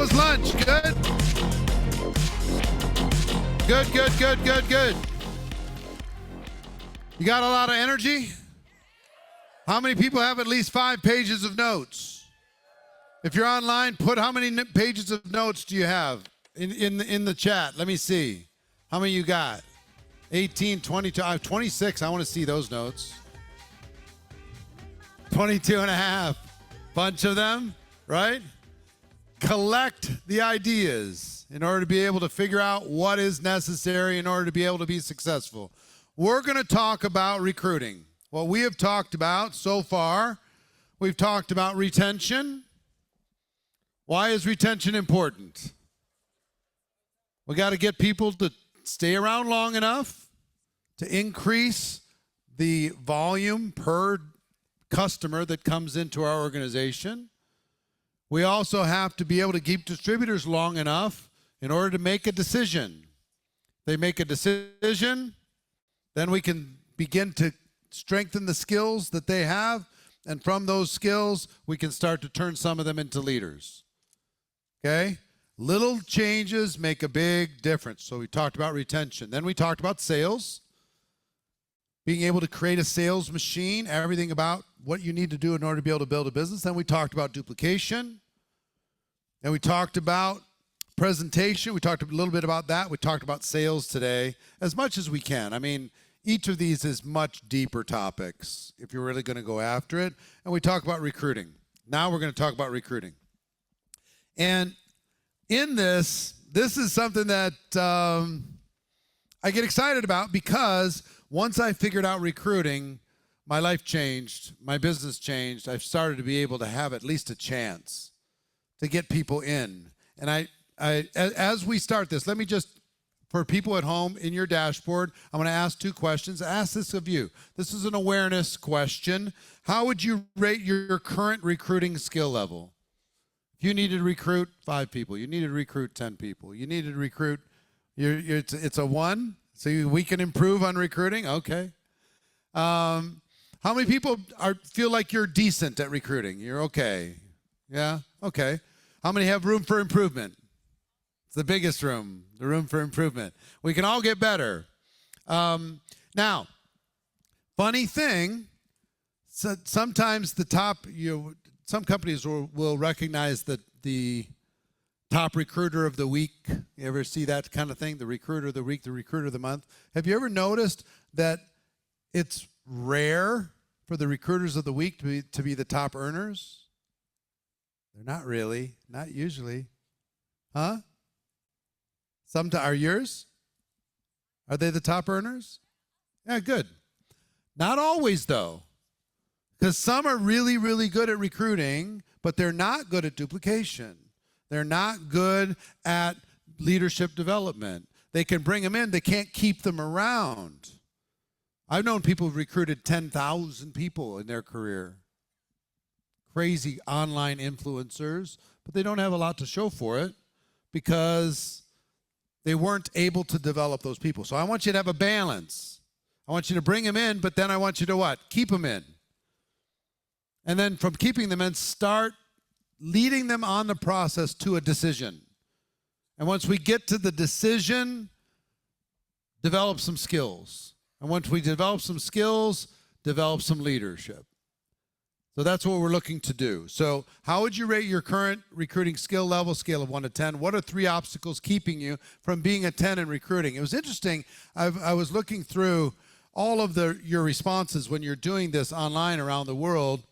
was lunch? Good? Good. You got a lot of energy? How many people have at least 5 pages of notes? If you're online, put how many pages of notes do you have in the chat? Let me see. How many you got? 18, 22, 26. I want to see those notes. 22 and a half. Bunch of them, right? Collect the ideas in order to be able to figure out what is necessary in order to be able to be successful. We're going to talk about recruiting. What we have talked about so far, we've talked about retention. Why is retention important? We got to get people to stay around long enough to increase the volume per customer that comes into our organization. We also have to be able to keep distributors long enough in order to make a decision. They make a decision, then we can begin to strengthen the skills that they have, and from those skills, we can start to turn some of them into leaders. Okay? Little changes make a big difference. So we talked about retention. Then we talked about sales, being able to create a sales machine, everything about what you need to do in order to be able to build a business. Then we talked about duplication. Then we talked about presentation. We talked a little bit about that. We talked about sales today as much as we can. I mean, each of these is much deeper topics if you're really going to go after it. And we talk about recruiting. Now we're going to talk about recruiting. And in this is something that I get excited about because once I figured out recruiting, my life changed, my business changed. I've started to be able to have at least a chance to get people in. And as we start this, let me just, for people at home in your dashboard, I'm going to ask 2 questions. Ask this of you. This is an awareness question. How would you rate your current recruiting skill level? If you needed to recruit 5 people, you needed to recruit 10 people, you needed to recruit, it's a 1, so we can improve on recruiting? Okay. How many people feel like you're decent at recruiting? You're okay. Yeah? Okay. How many have room for improvement? It's the biggest room, the room for improvement. We can all get better. Now, funny thing, sometimes the top, some companies will recognize the top recruiter of the week. You ever see that kind of thing? The recruiter of the week, the recruiter of the month. Have you ever noticed that it's rare for the recruiters of the week to be the top earners? They're not really, not usually. Huh? Are yours? Are they the top earners? Yeah, good. Not always, though. Because some are really, really good at recruiting, but they're not good at duplication. They're not good at leadership development. They can bring them in. They can't keep them around. I've known people who've recruited 10,000 people in their career. Crazy online influencers, but they don't have a lot to show for it because they weren't able to develop those people. So I want you to have a balance. I want you to bring them in, but then I want you to what? Keep them in. And then from keeping them in, start leading them on the process to a decision. And once we get to the decision, develop some skills. And once we develop some skills, develop some leadership. So that's what we're looking to do. So how would you rate your current recruiting skill level, scale of 1 to 10? What are 3 obstacles keeping you from being a 10 in recruiting? It was interesting. I was looking through all of your responses when you're doing this online around the world,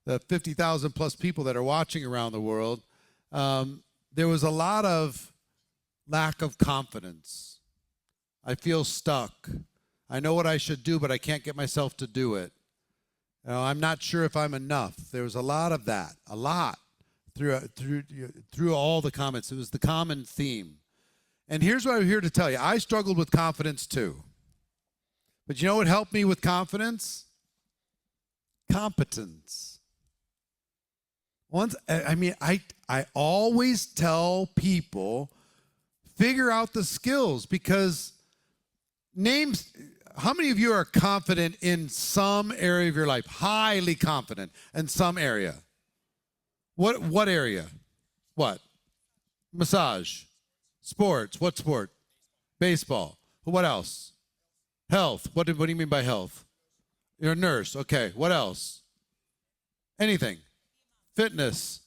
the 50,000 plus people that are watching around the world. There was a lot of lack of confidence. I feel stuck. I know what I should do, but I can't get myself to do it. I'm not sure if I'm enough. There was a lot of that, a lot, through all the comments. It was the common theme. And here's what I'm here to tell you. I struggled with confidence too. But you know what helped me with confidence? Competence. I always tell people, figure out the skills, because how many of you are confident in some area of your life? Highly confident in some area. What area? What? Massage. Sports. What sport? Baseball. What else? Health. What do you mean by health? You're a nurse. Okay. What else? Anything. Fitness.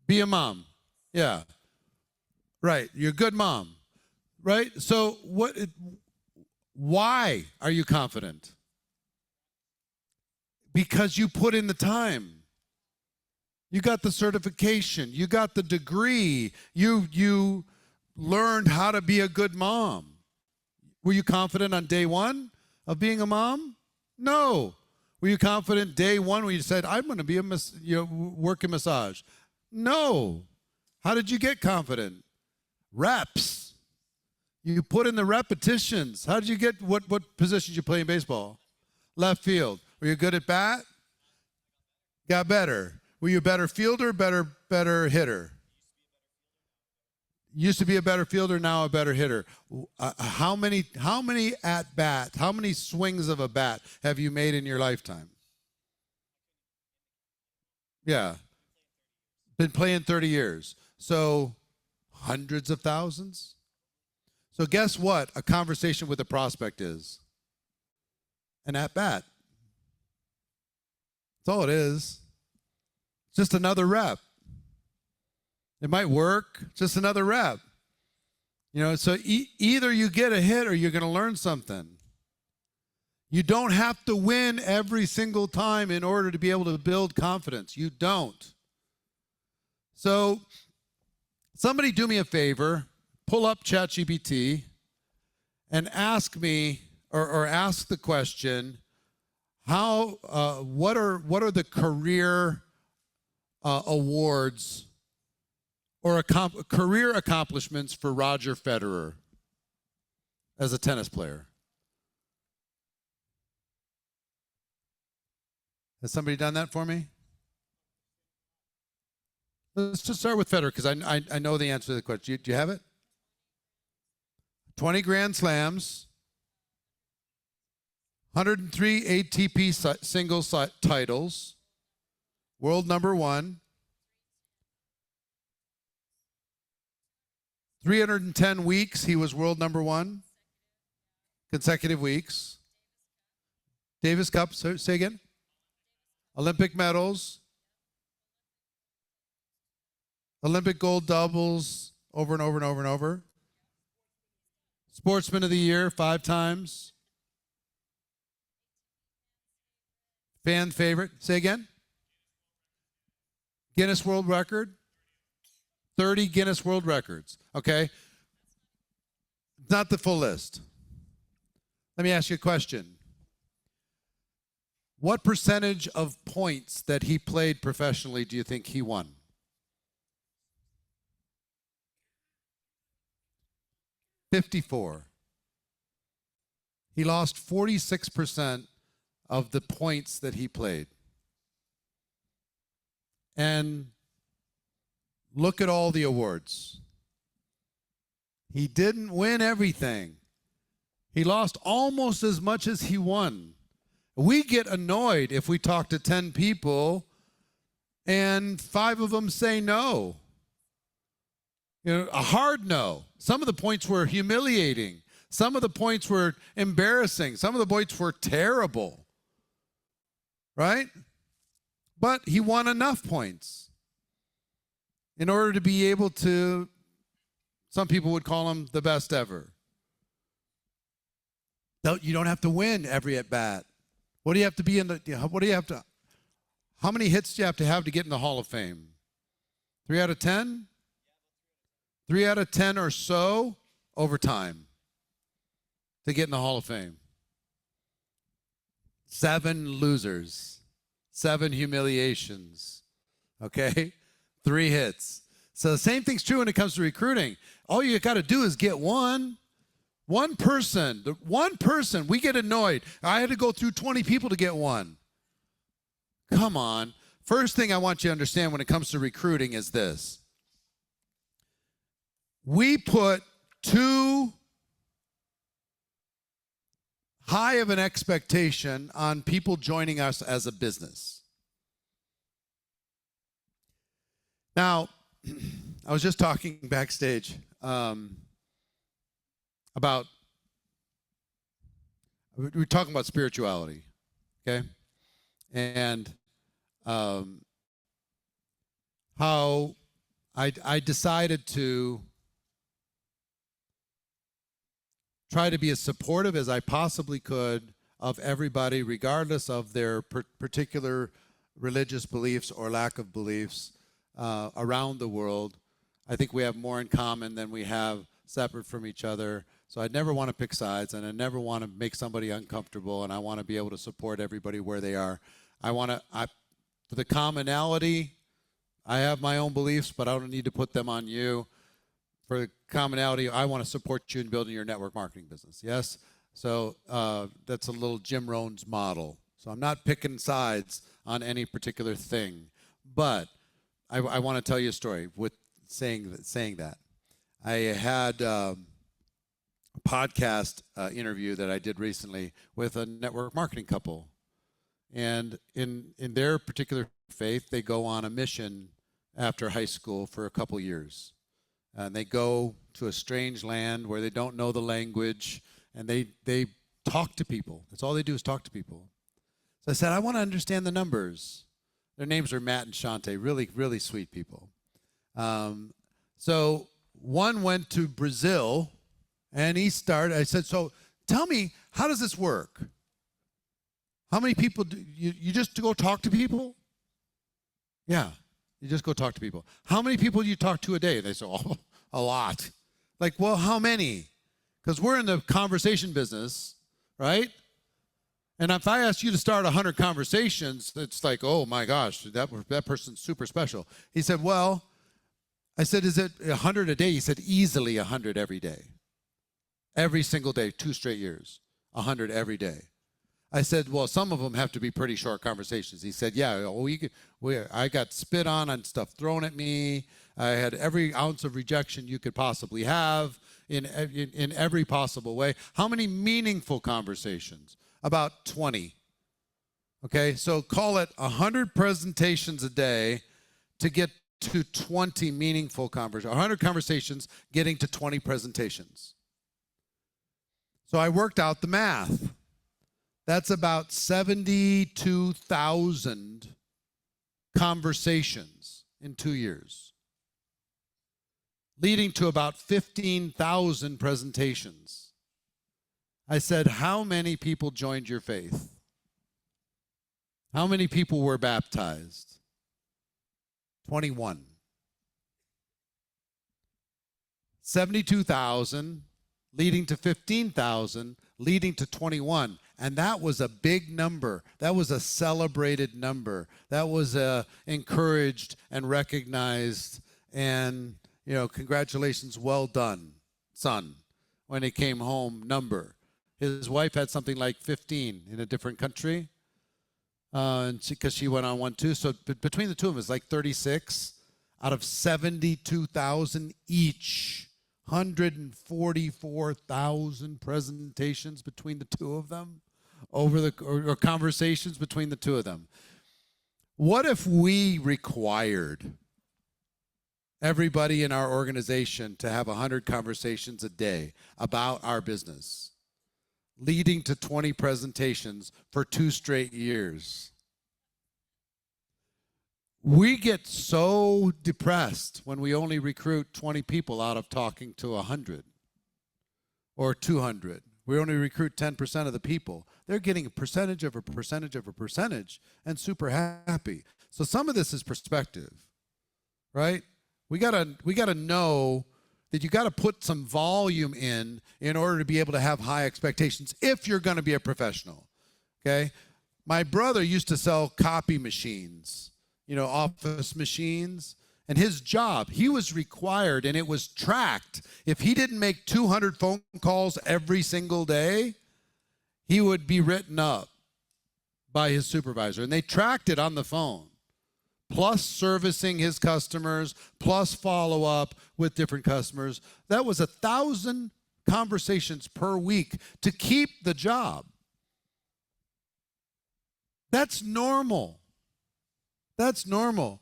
Be a mom. Yeah. Right. You're a good mom. Right? So why are you confident? Because you put in the time. You got the certification. You got the degree. You learned how to be a good mom. Were you confident on day one of being a mom? No. Were you confident day one when you said, I'm going to be work in massage? No. How did you get confident? Reps. You put in the repetitions. How did you get, what position did you play in baseball? Left field. Were you good at bat? Got better. Were you a better fielder, better hitter? Used to be a better fielder, now a better hitter. How many at bat, how many swings of a bat have you made in your lifetime? Yeah. Been playing 30 years. So hundreds of thousands? So guess what a conversation with a prospect is? An at bat. That's all it is. It's just another rep. It might work, just another rep. So either you get a hit or you're going to learn something. You don't have to win every single time in order to be able to build confidence. You don't. So somebody do me a favor, pull up ChatGPT and ask me or ask the question, what are the career awards or career accomplishments for Roger Federer as a tennis player? Has somebody done that for me? Let's just start with Federer because I know the answer to the question. Do you have it? 20 Grand Slams, 103 ATP singles titles, world number one, 310 weeks he was world number one, consecutive weeks. Davis Cup, say again? Olympic medals, Olympic gold doubles over and over and over and over. Sportsman of the Year 5 times. Fan favorite, say again? Guinness World Record. 30 Guinness World Records, okay? Not the full list. Let me ask you a question. What percentage of points that he played professionally do you think he won? 54. He lost 46% of the points that he played. And look at all the awards. He didn't win everything. He lost almost as much as he won. We get annoyed if we talk to 10 people and 5 of them say no. A hard no. Some of the points were humiliating. Some of the points were embarrassing. Some of the points were terrible. Right? But he won enough points in order to be able to, some people would call him the best ever. You don't have to win every at bat. What do you have to be how many hits do you have to get in the Hall of Fame? 3 out of 10? 3 out of 10 or so over time to get in the Hall of Fame. 7 losers, 7 humiliations, okay? 3 hits. So the same thing's true when it comes to recruiting. All you got to do is get one. One person, we get annoyed. I had to go through 20 people to get one. Come on. First thing I want you to understand when it comes to recruiting is this. We put too high of an expectation on people joining us as a business. Now, I was just talking backstage about, we were talking about spirituality, okay? And how I decided to try to be as supportive as I possibly could of everybody, regardless of their particular religious beliefs or lack of beliefs around the world. I think we have more in common than we have separate from each other. So I never want to pick sides, and I never want to make somebody uncomfortable, and I want to be able to support everybody where they are. For the commonality, I have my own beliefs, but I don't need to put them on you. For the commonality, I want to support you in building your network marketing business, yes? So that's a little Jim Rohn's model. So I'm not picking sides on any particular thing, but I want to tell you a story with saying that. I had a podcast interview that I did recently with a network marketing couple. And in their particular faith, they go on a mission after high school for a couple years. And they go to a strange land where they don't know the language, and they talk to people. That's all they do is talk to people. So I said, I want to understand the numbers. Their names are Matt and Shante, really, really sweet people. So one went to Brazil, and I said, so tell me, how does this work? How many people do you just go talk to people? Yeah, you just go talk to people. How many people do you talk to a day? They say, oh, a lot. Like, well, how many? Because we're in the conversation business, right? And if I ask you to start 100 conversations, it's like, oh my gosh, that person's super special. He said, well, I said, is it 100 a day? He said, easily 100 every day. Every single day, 2 straight years, 100 every day. I said, well, some of them have to be pretty short conversations. He said, yeah, I got spit on and stuff thrown at me. I had every ounce of rejection you could possibly have in every possible way. How many meaningful conversations? About 20. Okay, so call it 100 presentations a day to get to 20 meaningful conversations. 100 conversations getting to 20 presentations. So I worked out the math. That's about 72,000 conversations in 2 years, leading to about 15,000 presentations. I said, how many people joined your faith? How many people were baptized? 21. 72,000, leading to 15,000, leading to 21. And that was a big number. That was a celebrated number. That was encouraged and recognized. And, congratulations, well done, son, when he came home number. His wife had something like 15 in a different country, because she went on one too. So between the two of them, it's like 36 out of 72,000 each. 144,000 presentations between the two of them, or conversations between the two of them. What if we required everybody in our organization to have 100 conversations a day about our business, leading to 20 presentations for 2 straight years? We get so depressed when we only recruit 20 people out of talking to 100 or 200. We only recruit 10% of the people. They're getting a percentage of a percentage of a percentage and super happy. So some of this is perspective, right? We gotta know that you gotta put some volume in order to be able to have high expectations if you're gonna be a professional, okay? My brother used to sell copy machines, office machines. And his job, he was required, and it was tracked. If he didn't make 200 phone calls every single day, he would be written up by his supervisor. And they tracked it on the phone, plus servicing his customers, plus follow-up with different customers. That was 1,000 conversations per week to keep the job. That's normal. That's normal.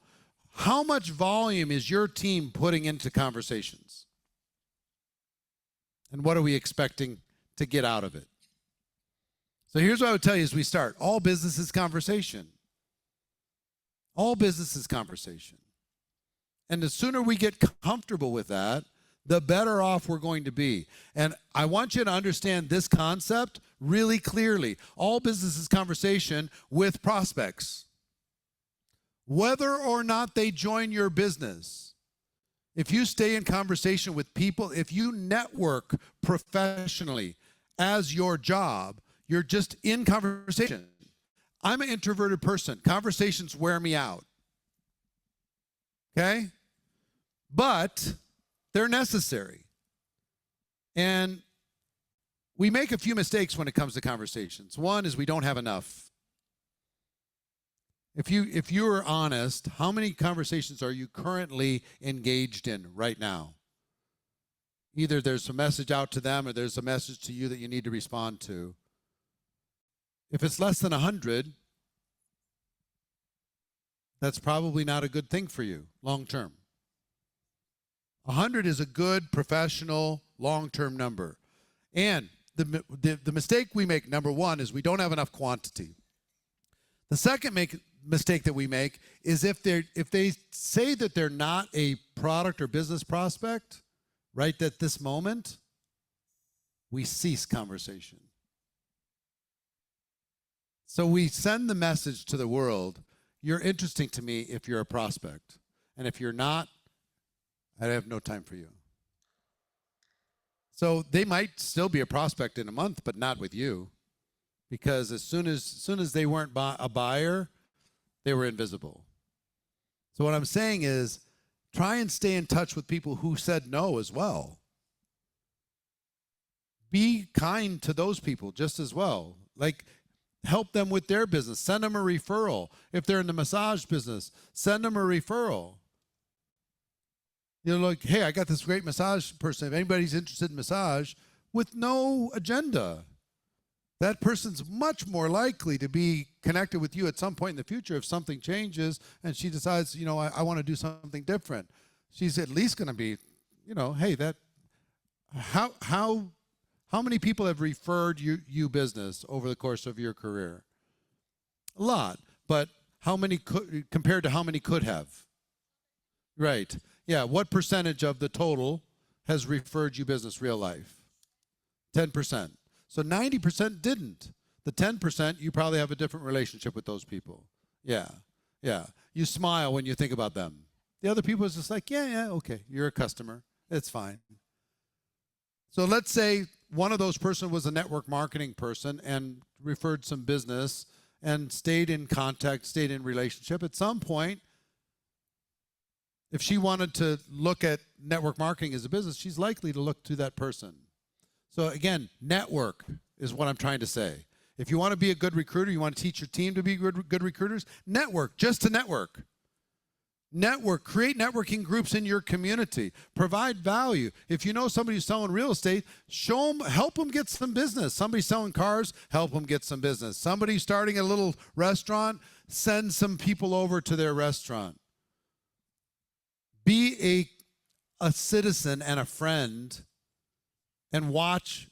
How much volume is your team putting into conversations? And what are we expecting to get out of it? So here's what I would tell you as we start. All business is conversation. All business is conversation. And the sooner we get comfortable with that, the better off we're going to be. And I want you to understand this concept really clearly. All business is conversation with prospects. Whether or not they join your business, if you stay in conversation with people, if you network professionally as your job, you're just in conversation. I'm an introverted person. Conversations wear me out. Okay? But they're necessary. And we make a few mistakes when it comes to conversations. One is we don't have enough. If you are honest, how many conversations are you currently engaged in right now? Either there's a message out to them or there's a message to you that you need to respond to. If it's less than 100, that's probably not a good thing for you long term. 100 is a good, professional, long-term number. And the mistake we make, number one, is we don't have enough quantity. The second mistake that we make is if they say that they're not a product or business prospect, right at this moment, we cease conversation. So we send the message to the world, you're interesting to me if you're a prospect. And if you're not, I have no time for you. So they might still be a prospect in a month, but not with you. Because as soon as they weren't a buyer, they were invisible. So what I'm saying is, try and stay in touch with people who said no as well. Be kind to those people just as well. Like, help them with their business. Send them a referral. If they're in the massage business, send them a referral. You know, like, hey, I got this great massage person. If anybody's interested in massage, with no agenda, that person's much more likely to be connected with you at some point in the future if something changes and she decides, you know, I want to do something different. She's at least going to be, you know, hey, how many people have referred you business over the course of your career? A lot, but how many compared to how many could have? Right. Yeah, what percentage of the total has referred you business real life? 10%. So 90% didn't. The 10%, you probably have a different relationship with those people. Yeah, yeah. You smile when you think about them. The other people is just like, yeah, okay, you're a customer. It's fine. So let's say one of those person was a network marketing person and referred some business and stayed in contact, stayed in relationship. At some point, if she wanted to look at network marketing as a business, she's likely to look to that person. So again, network is what I'm trying to say. If you want to be a good recruiter, you want to teach your team to be good recruiters, network, just to network. Network, create networking groups in your community. Provide value. If you know somebody who's selling real estate, show them, help them get some business. Somebody selling cars, help them get some business. Somebody starting a little restaurant, send some people over to their restaurant. Be a citizen and a friend and watch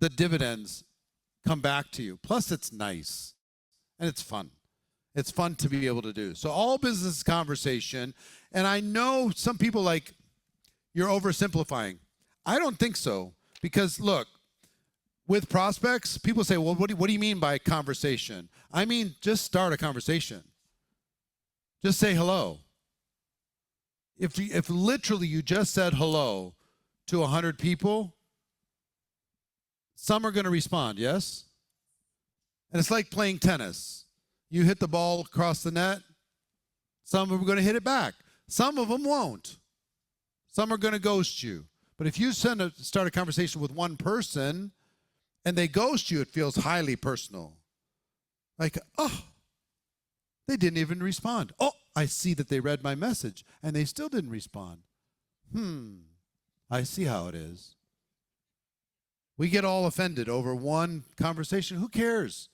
the dividends come back to you. Plus, it's nice and it's fun. It's fun to be able to do. So all business conversation, and I know some people like, you're oversimplifying. I don't think so, because look, with prospects, people say, well, what do you mean by conversation? I mean, just start a conversation. Just say hello. If literally you just said hello to 100 people, some are going to respond, yes? And it's like playing tennis. You hit the ball across the net, some of them are going to hit it back. Some of them won't. Some are going to ghost you. But if you start a conversation with one person and they ghost you, it feels highly personal. Like, oh, they didn't even respond. Oh, I see that they read my message and they still didn't respond. I see how it is. We get all offended over one conversation. Who cares?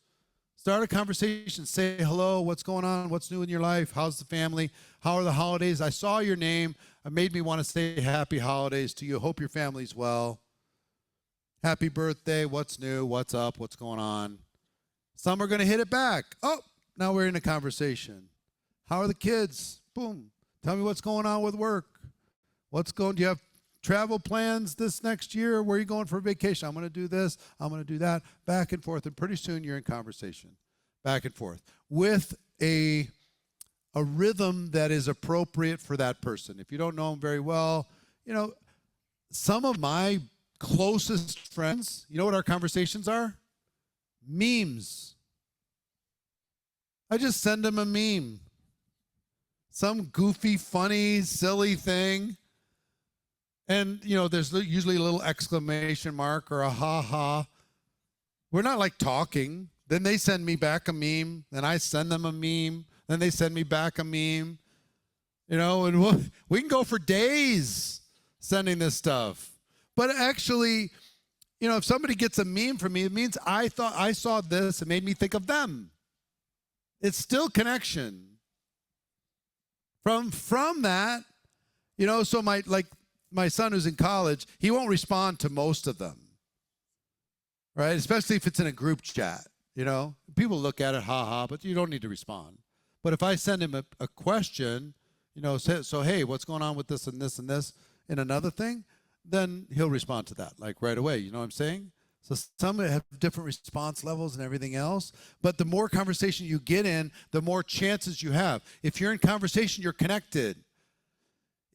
Start a conversation. Say hello. What's going on? What's new in your life? How's the family? How are the holidays? I saw your name. It made me want to say happy holidays to you. Hope your family's well. Happy birthday. What's new? What's up? What's going on? Some are going to hit it back. Oh, now we're in a conversation. How are the kids? Boom. Tell me what's going on with work. Do you have travel plans this next year? Where are you going for vacation? I'm going to do this. I'm going to do that. Back and forth. And pretty soon you're in conversation. Back and forth. With a rhythm that is appropriate for that person. If you don't know them very well, some of my closest friends, you know what our conversations are? Memes. I just send them a meme. Some goofy, funny, silly thing. And, there's usually a little exclamation mark or a ha-ha. We're not like talking. Then they send me back a meme. Then I send them a meme. Then they send me back a meme. And we can go for days sending this stuff. But actually, if somebody gets a meme from me, it means I thought I saw this. It made me think of them. It's still connection. From that, so my son who's in college, he won't respond to most of them, right? Especially if it's in a group chat, People look at it, ha-ha, but you don't need to respond. But if I send him a question, so, hey, what's going on with this and this and this in another thing, then he'll respond to that, like right away. You know what I'm saying? So some have different response levels and everything else. But the more conversation you get in, the more chances you have. If you're in conversation, you're connected.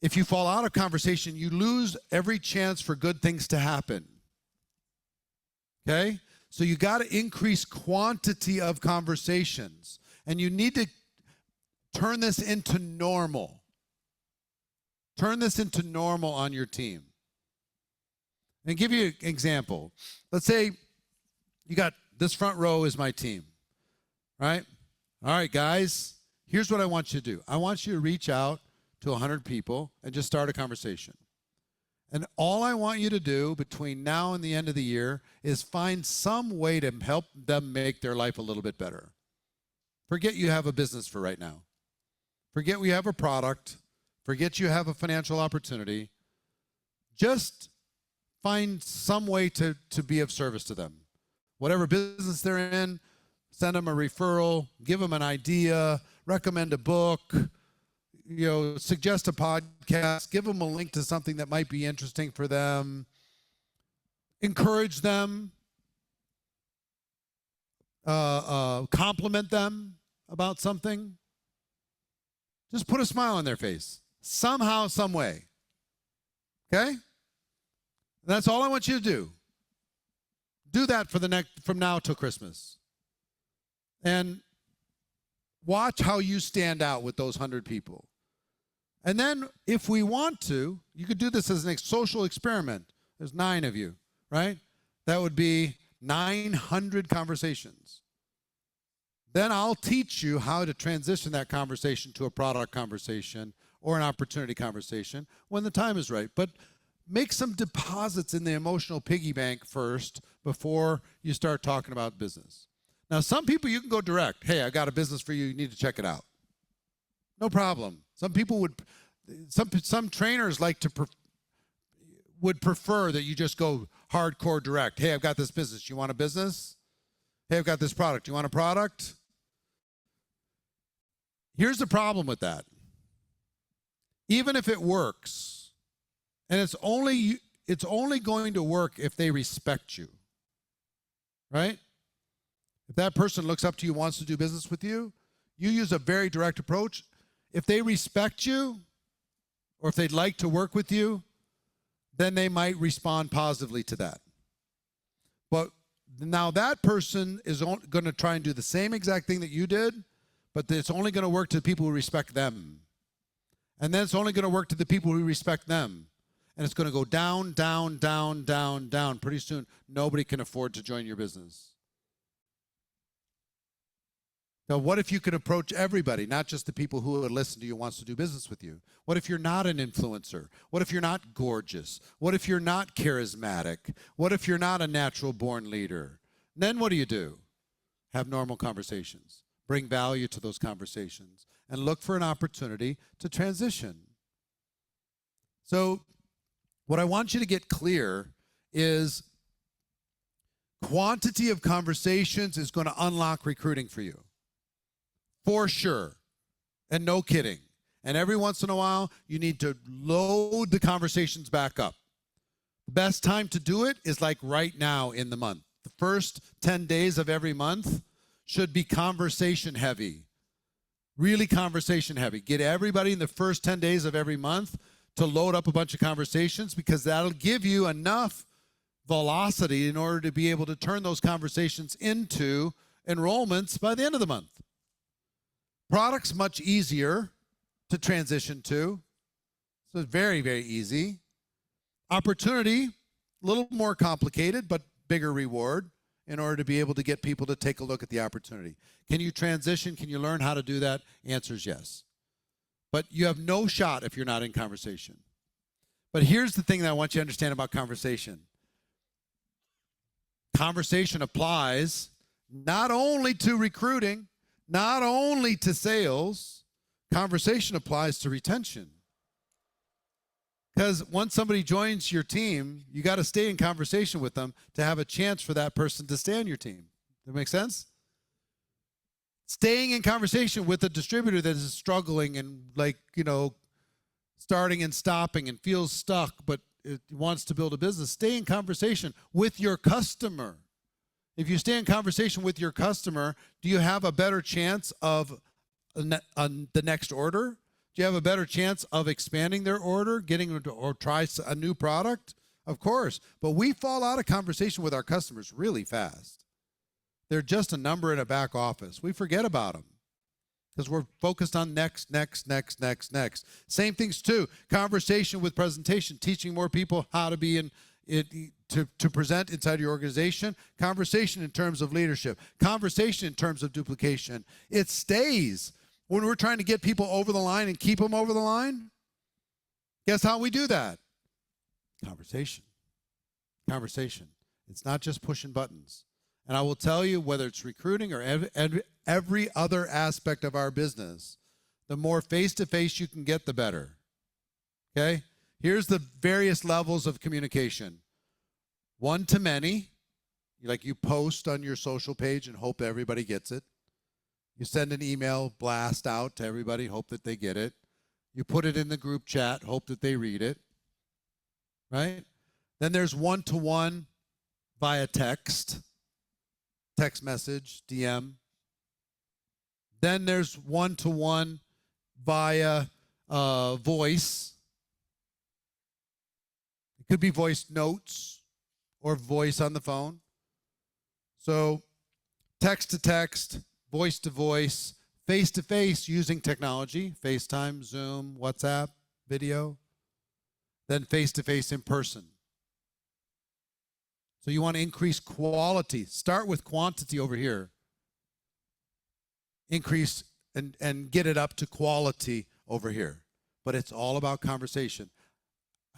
If you fall out of conversation, you lose every chance for good things to happen. Okay? So you got to increase quantity of conversations. And you need to turn this into normal. Turn this into normal on your team. And give you an example. Let's say you got this front row is my team, right? All right, guys, here's what I want you to do. I want you to reach out to 100 people and just start a conversation. And all I want you to do between now and the end of the year is find some way to help them make their life a little bit better. Forget you have a business for right now. Forget we have a product. Forget you have a financial opportunity. Just find some way to be of service to them. Whatever business they're in, send them a referral, give them an idea, recommend a book, suggest a podcast, give them a link to something that might be interesting for them, encourage them, compliment them about something. Just put a smile on their face, somehow, some way. Okay? That's all I want you to do. Do that from now till Christmas. And watch how you stand out with those 100 people. And then if we want to, you could do this as a social experiment. There's 9 of you, right? That would be 900 conversations. Then I'll teach you how to transition that conversation to a product conversation or an opportunity conversation when the time is right. But make some deposits in the emotional piggy bank first before you start talking about business. Now, some people you can go direct. Hey, I got a business for you. You need to check it out. No problem. Some people some trainers would prefer that you just go hardcore direct. Hey, I've got this business. You want a business? Hey, I've got this product. You want a product? Here's the problem with that. Even if it works, and it's only going to work if they respect you, right? If that person looks up to you, wants to do business with you, you use a very direct approach. If they respect you, or if they'd like to work with you, then they might respond positively to that. But now that person is going to try and do the same exact thing that you did, but it's only going to work to the people who respect them. And then it's only going to work to the people who respect them. And it's going to go down, down, down, down, down. Pretty soon, nobody can afford to join your business. Now, what if you could approach everybody, not just the people who would listen to you and wants to do business with you? What if you're not an influencer? What if you're not gorgeous? What if you're not charismatic? What if you're not a natural-born leader? Then what do? Have normal conversations. Bring value to those conversations. And look for an opportunity to transition. So what I want you to get clear is quantity of conversations is going to unlock recruiting for you. For sure. And no kidding. And every once in a while, you need to load the conversations back up. The best time to do it is like right now in the month. The first 10 days of every month should be conversation heavy. Really conversation heavy. Get everybody in the first 10 days of every month to load up a bunch of conversations, because that'll give you enough velocity in order to be able to turn those conversations into enrollments by the end of the month. Product's much easier to transition to. So it's very, very easy. Opportunity, a little more complicated, but bigger reward in order to be able to get people to take a look at the opportunity. Can you transition? Can you learn how to do that? Answer is yes. But you have no shot if you're not in conversation. But here's the thing that I want you to understand about conversation. Conversation applies not only to recruiting, not only to sales, conversation applies to retention. Because once somebody joins your team, you got to stay in conversation with them to have a chance for that person to stay on your team. Does that make sense? Staying in conversation with a distributor that is struggling and starting and stopping and feels stuck, but it wants to build a business. Stay in conversation with your customer. If you stay in conversation with your customer, do you have a better chance of the next order? Do you have a better chance of expanding their order, getting them to or try a new product? Of course. But we fall out of conversation with our customers really fast. They're just a number in a back office. We forget about them because we're focused on next. Same things too. Conversation with presentation, teaching more people how to be to present inside your organization. Conversation in terms of leadership. Conversation in terms of duplication. It stays. When we're trying to get people over the line and keep them over the line, guess how we do that? Conversation. Conversation. It's not just pushing buttons. And I will tell you, whether it's recruiting or every other aspect of our business, the more face-to-face you can get, the better. Okay? Here's the various levels of communication. One-to-many, like you post on your social page and hope everybody gets it. You send an email blast out to everybody, hope that they get it. You put it in the group chat, hope that they read it. Right? Then there's one-to-one via text message, DM. Then there's one-to-one via voice. It could be voice notes or voice on the phone. So text to text, voice to voice, face to face using technology, FaceTime, Zoom, WhatsApp, video. Then face to face in person. So you want to increase quality. Start with quantity over here. Increase and get it up to quality over here. But it's all about conversation.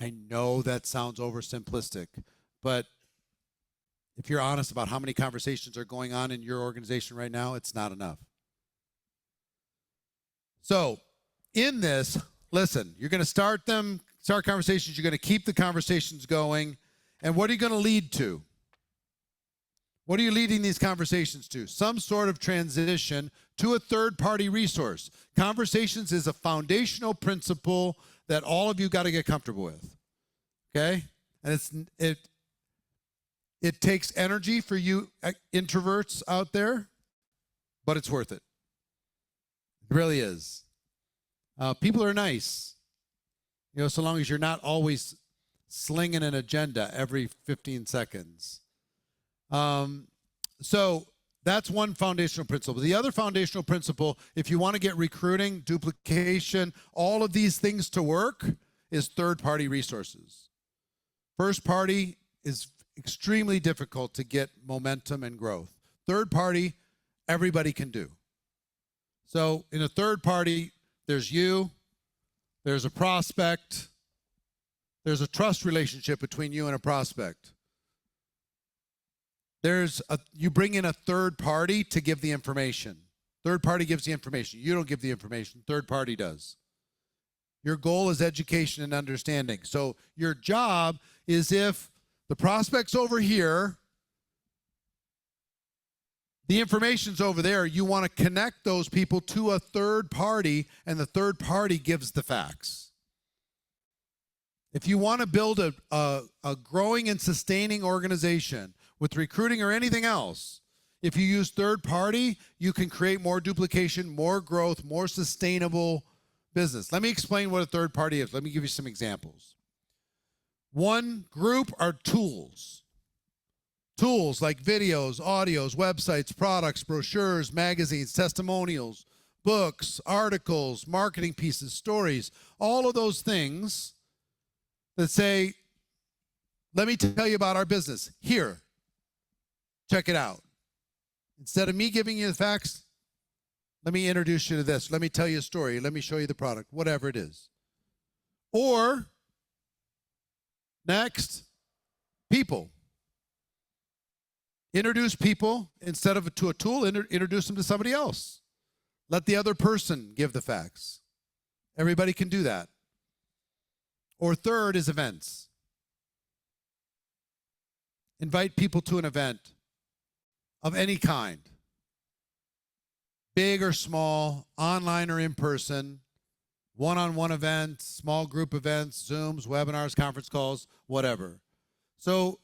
I know that sounds oversimplistic, but if you're honest about how many conversations are going on in your organization right now, it's not enough. So in this, listen, you're going to start conversations. You're going to keep the conversations going. And what are you going to lead to? What are you leading these conversations to? Some sort of transition to a third-party resource. Conversations is a foundational principle that all of you got to get comfortable with. Okay? And it takes energy for you introverts out there, but it's worth it. It really is. People are nice, so long as you're not always slinging an agenda every 15 seconds. So that's one foundational principle. The other foundational principle, if you want to get recruiting, duplication, all of these things to work, is third-party resources. First party is extremely difficult to get momentum and growth. Third party, everybody can do. So in a third party, there's you, there's a prospect, there's a trust relationship between you and a prospect. You bring in a third party to give the information. Third party gives the information. You don't give the information. Third party does. Your goal is education and understanding. So your job is, if the prospect's over here, the information's over there, you want to connect those people to a third party, and the third party gives the facts. If you want to build a growing and sustaining organization with recruiting or anything else, if you use third party, you can create more duplication, more growth, more sustainable business. Let me explain what a third party is. Let me give you some examples. One group are tools. Tools like videos, audios, websites, products, brochures, magazines, testimonials, books, articles, marketing pieces, stories, all of those things that say, let me tell you about our business. Here, check it out. Instead of me giving you the facts, let me introduce you to this. Let me tell you a story. Let me show you the product, whatever it is. Or, next, people. Introduce people, instead of to a tool, introduce them to somebody else. Let the other person give the facts. Everybody can do that. Or third is events. Invite people to an event of any kind. Big or small, online or in person, one-on-one events, small group events, Zooms, webinars, conference calls, whatever. So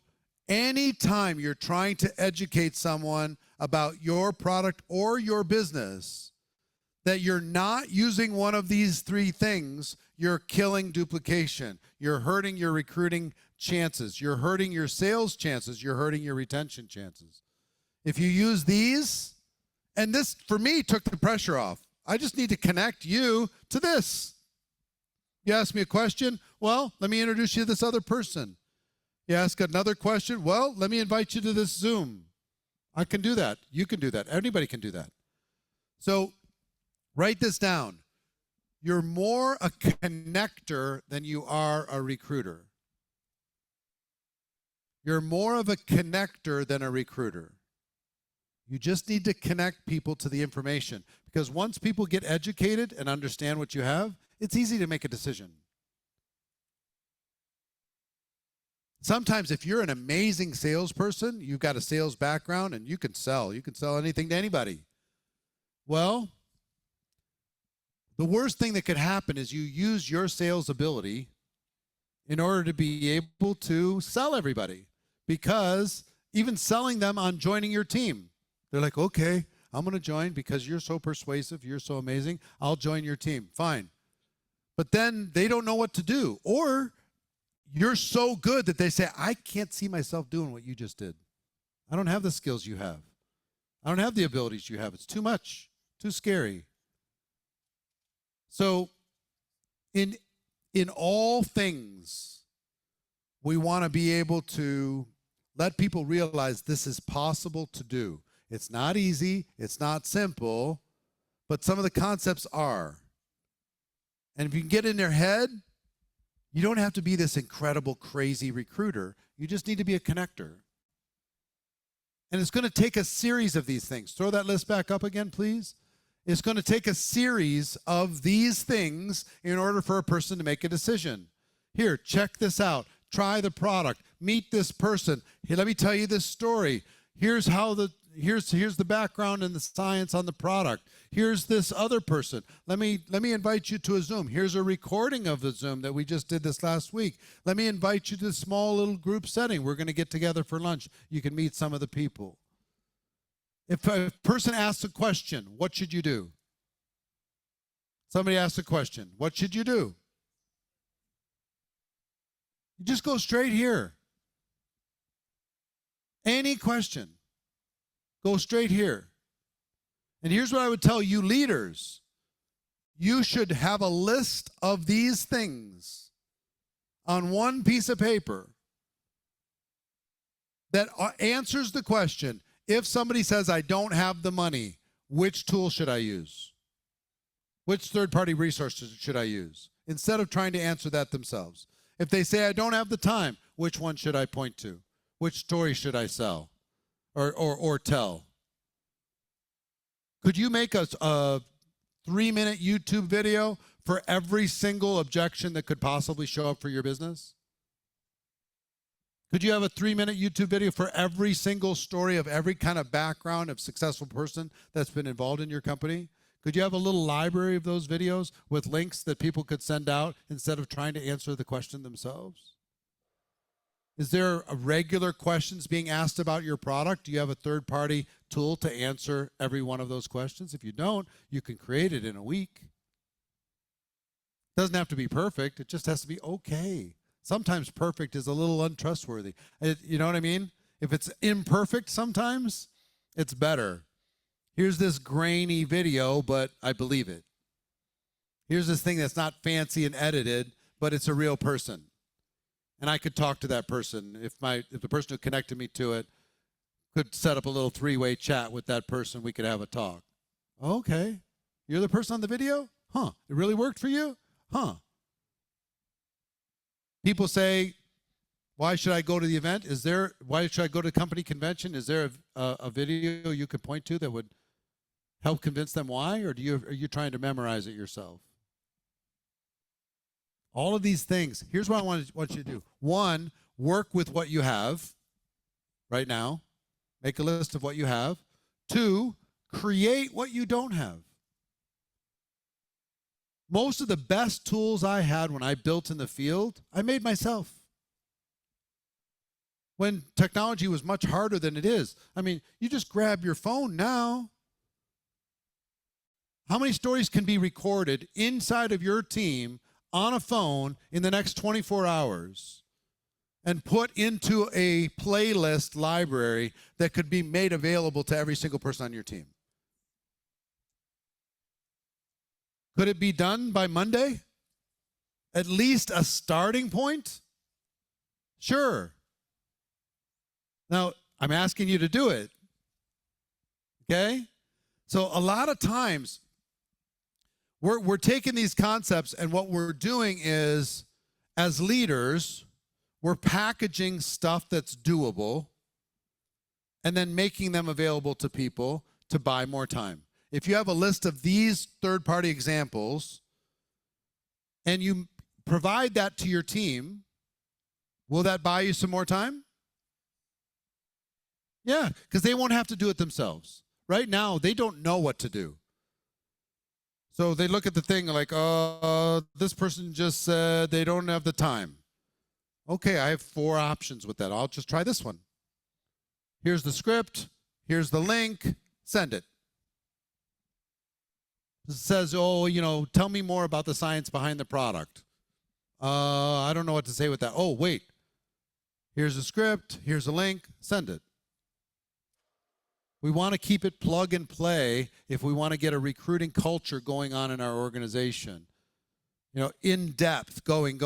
anytime you're trying to educate someone about your product or your business, that you're not using one of these three things, you're killing duplication. You're hurting your recruiting chances. You're hurting your sales chances. You're hurting your retention chances. If you use these, and this, for me, took the pressure off. I just need to connect you to this. You ask me a question, well, let me introduce you to this other person. You ask another question, well, let me invite you to this Zoom. I can do that. You can do that. Anybody can do that. So write this down. You're more a connector than you are a recruiter. You're more of a connector than a recruiter. You just need to connect people to the information, because once people get educated and understand what you have, it's easy to make a decision. Sometimes if you're an amazing salesperson, you've got a sales background and you can sell anything to anybody. Well, the worst thing that could happen is you use your sales ability in order to be able to sell everybody, because even selling them on joining your team, they're like, okay, I'm going to join because you're so persuasive, you're so amazing, I'll join your team. Fine. But then they don't know what to do. Or you're so good that they say, I can't see myself doing what you just did. I don't have the skills you have. I don't have the abilities you have. It's too much, too scary. So in all things, we want to be able to let people realize this is possible to do. It's not easy, it's not simple, but some of the concepts are. And if you can get in their head, you don't have to be this incredible, crazy recruiter. You just need to be a connector. And it's going to take a series of these things. Throw that list back up again, please. It's going to take a series of these things in order for a person to make a decision. Here, check this out. Try the product. Meet this person. Here, let me tell you this story. Here's the background and the science on the product. Here's this other person. Let me invite you to a Zoom. Here's a recording of the Zoom that we just did this last week. Let me invite you to a small little group setting. We're going to get together for lunch. You can meet some of the people. If a person asks a question, what should you do? Somebody asks a question. What should you do? You just go straight here. Any question. Go straight here. And here's what I would tell you leaders. You should have a list of these things on one piece of paper that answers the question, if somebody says, I don't have the money, which tool should I use? Which third-party resources should I use? Instead of trying to answer that themselves. If they say, I don't have the time, which one should I point to? Which story should I sell? or tell? Could you make a 3-minute YouTube video for every single objection that could possibly show up for your business? Could you have a 3-minute YouTube video for every single story of every kind of background of successful person that's been involved in your company? Could you have a little library of those videos with links that people could send out instead of trying to answer the question themselves? Is there regular questions being asked about your product? Do you have a third-party tool to answer every one of those questions? If you don't, you can create it in a week. It doesn't have to be perfect. It just has to be okay. Sometimes perfect is a little untrustworthy. You know what I mean? If it's imperfect sometimes, it's better. Here's this grainy video, but I believe it. Here's this thing that's not fancy and edited, but it's a real person. And I could talk to that person. If the person who connected me to it could set up a little 3-way chat with that person, we could have a talk. Okay. You're the person on the video? Huh. It really worked for you? Huh. People say, why should I go to the event? Why should I go to the company convention? Is there a video you could point to that would help convince them why? Or are you trying to memorize it yourself? All of these things, here's what I want you to do. 1, work with what you have right now. Make a list of what you have. 2, create what you don't have. Most of the best tools I had when I built in the field, I made myself. When technology was much harder than it is. I mean, you just grab your phone now. How many stories can be recorded inside of your team on a phone in the next 24 hours and put into a playlist library that could be made available to every single person on your team? Could it be done by Monday? At least a starting point? Sure. Now, I'm asking you to do it. Okay? So a lot of times, we're taking these concepts, and what we're doing is, as leaders, we're packaging stuff that's doable and then making them available to people to buy more time. If you have a list of these third-party examples and you provide that to your team, will that buy you some more time? Yeah, because they won't have to do it themselves. Right now, they don't know what to do. So they look at the thing like, this person just said they don't have the time. Okay, I have 4 options with that. I'll just try this one. Here's the script. Here's the link. Send it. It says, tell me more about the science behind the product. I don't know what to say with that. Oh, wait. Here's the script. Here's a link. Send it. We want to keep it plug and play if we want to get a recruiting culture going on in our organization. In depth, going.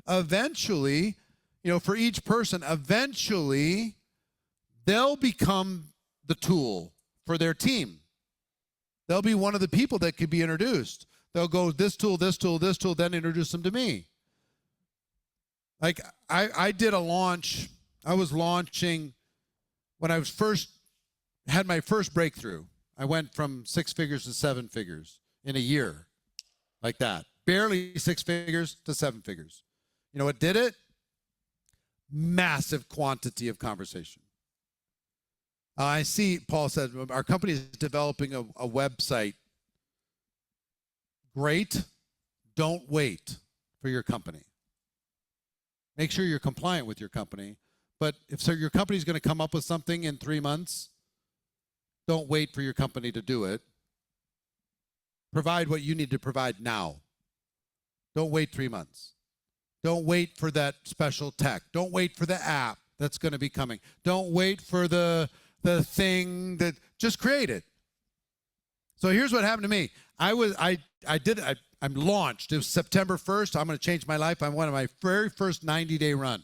Eventually, for each person, eventually, they'll become the tool for their team. They'll be one of the people that could be introduced. They'll go this tool, then introduce them to me. Like I did a launch. I was launching when I had my first breakthrough. I went from 6 figures to 7 figures in a year, like that. Barely 6 figures to 7 figures. You know what did it? Massive quantity of conversation. I see, Paul said, our company is developing a website. Great. Don't wait for your company. Make sure you're compliant with your company. But if your company is going to come up with something in 3 months, don't wait for your company to do it. Provide what you need to provide now. Don't wait 3 months. Don't wait for that special tech. Don't wait for the app that's going to be coming. Don't wait for the thing that, just create it. So here's what happened to me. I'm launched. It was September 1st. I'm going to change my life. I went on my very first 90-day run.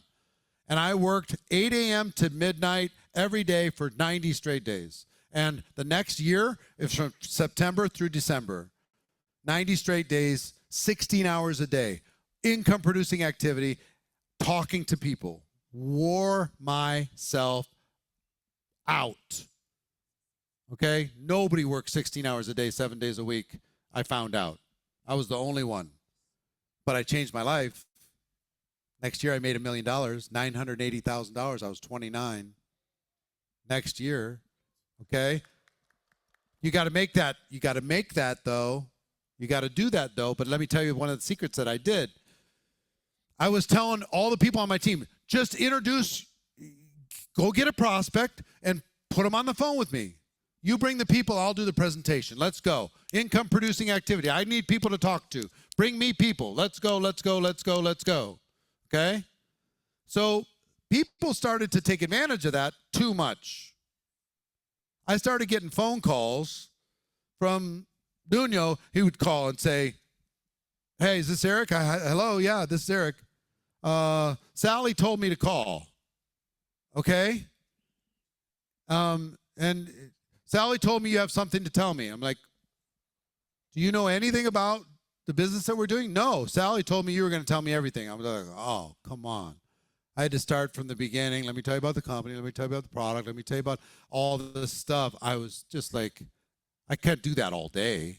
And I worked 8 a.m. to midnight every day for 90 straight days. And the next year, it's from September through December. 90 straight days, 16 hours a day. Income producing activity, talking to people. Wore myself out. Okay? Nobody works 16 hours a day, 7 days a week. I found out. I was the only one. But I changed my life. Next year I made $1 million, $980,000. I was 29. Next year, okay? You got to make that. You got to make that, though. You got to do that, though. But let me tell you one of the secrets that I did. I was telling all the people on my team, just introduce, go get a prospect and put them on the phone with me. You bring the people, I'll do the presentation. Let's go. Income producing activity. I need people to talk to. Bring me people. Let's go, let's go, let's go, let's go. Okay? So people started to take advantage of that too much. I started getting phone calls from Nuno. He would call and say, hey, is this Eric? Hello, yeah, this is Eric. Sally told me to call. Okay? And Sally told me you have something to tell me. I'm like, do you know anything about the business that we're doing? No, Sally told me you were going to tell me everything. I was like, oh, come on. I had to start from the beginning. Let me tell you about the company. Let me tell you about the product. Let me tell you about all this stuff. I was just like, I can't do that all day.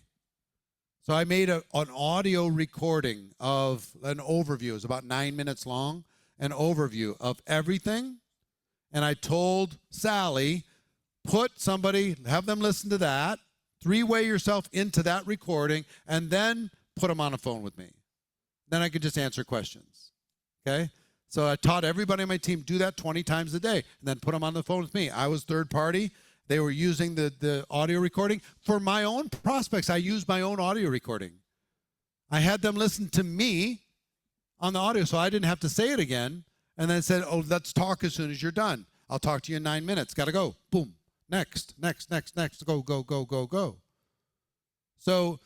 So I made an audio recording of an overview. It was about 9 minutes long, an overview of everything. And I told Sally, put somebody, have them listen to that, three-way yourself into that recording, and then put them on a phone with me. Then I could just answer questions, okay? So I taught everybody on my team, do that 20 times a day, and then put them on the phone with me. I was third party. They were using the audio recording. For my own prospects, I used my own audio recording. I had them listen to me on the audio, so I didn't have to say it again, and then said, oh, let's talk as soon as you're done. I'll talk to you in 9 minutes. Got to go. Boom. Next. Go, go, go, go, go. So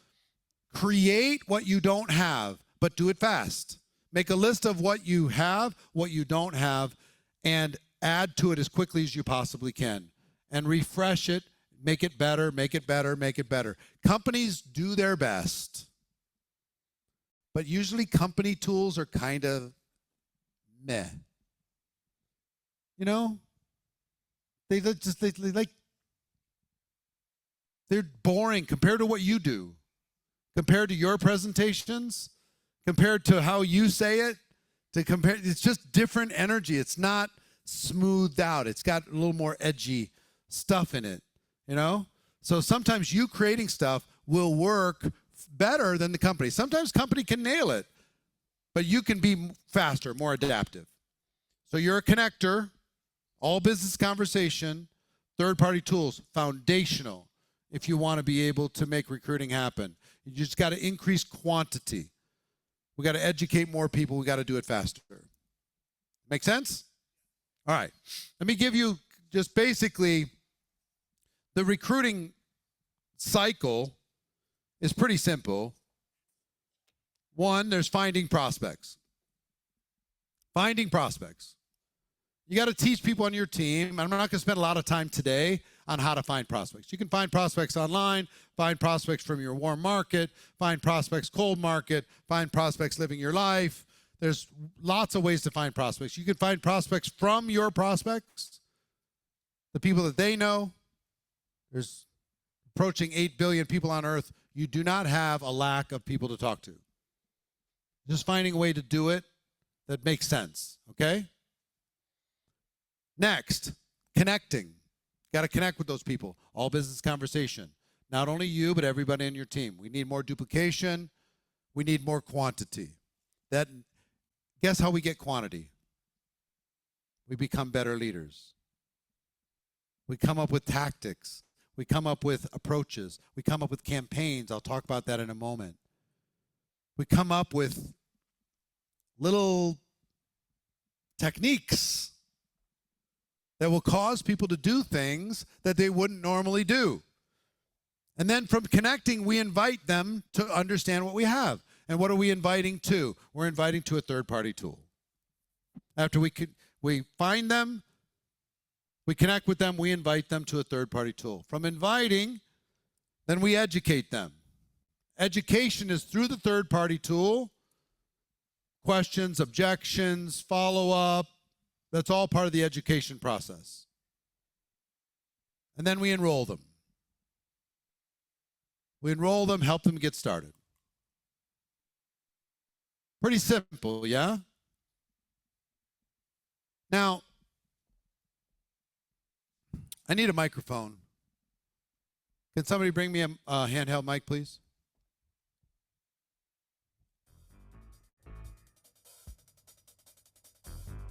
create what you don't have, but do it fast. Make a list of what you have, what you don't have, and add to it as quickly as you possibly can. And refresh it, make it better, make it better, make it better. Companies do their best. But usually company tools are kind of meh. You know? They're boring compared to what you do. Compared to your presentations, compared to how you say it, it's just different energy. It's not smoothed out. It's got a little more edgy stuff in it, you know? So sometimes you creating stuff will work better than the company. Sometimes company can nail it, but you can be faster, more adaptive. So you're a connector, all business conversation, third-party tools, foundational if you want to be able to make recruiting happen. You just got to increase quantity. We got to educate more people. We got to do it faster. Make sense? All right. Let me give you just basically the recruiting cycle is pretty simple. One, there's finding prospects. Finding prospects. You got to teach people on your team. I'm not going to spend a lot of time today on how to find prospects. You can find prospects online, find prospects from your warm market, find prospects cold market, find prospects living your life. There's lots of ways to find prospects. You can find prospects from your prospects, the people that they know. There's approaching 8 billion people on earth. You do not have a lack of people to talk to. Just finding a way to do it that makes sense, okay? Next, connecting. Got to connect with those people. All business conversation. Not only you, but everybody on your team. We need more duplication. We need more quantity. Guess how we get quantity? We become better leaders. We come up with tactics. We come up with approaches. We come up with campaigns. I'll talk about that in a moment. We come up with little techniques that will cause people to do things that they wouldn't normally do. And then from connecting, we invite them to understand what we have. And what are we inviting to? We're inviting to a third-party tool. After we find them, we connect with them, we invite them to a third-party tool. From inviting, then we educate them. Education is through the third-party tool. Questions, objections, follow-up. That's all part of the education process. And then we enroll them. We enroll them, help them get started. Pretty simple, yeah? Now, I need a microphone. Can somebody bring me a handheld mic, please?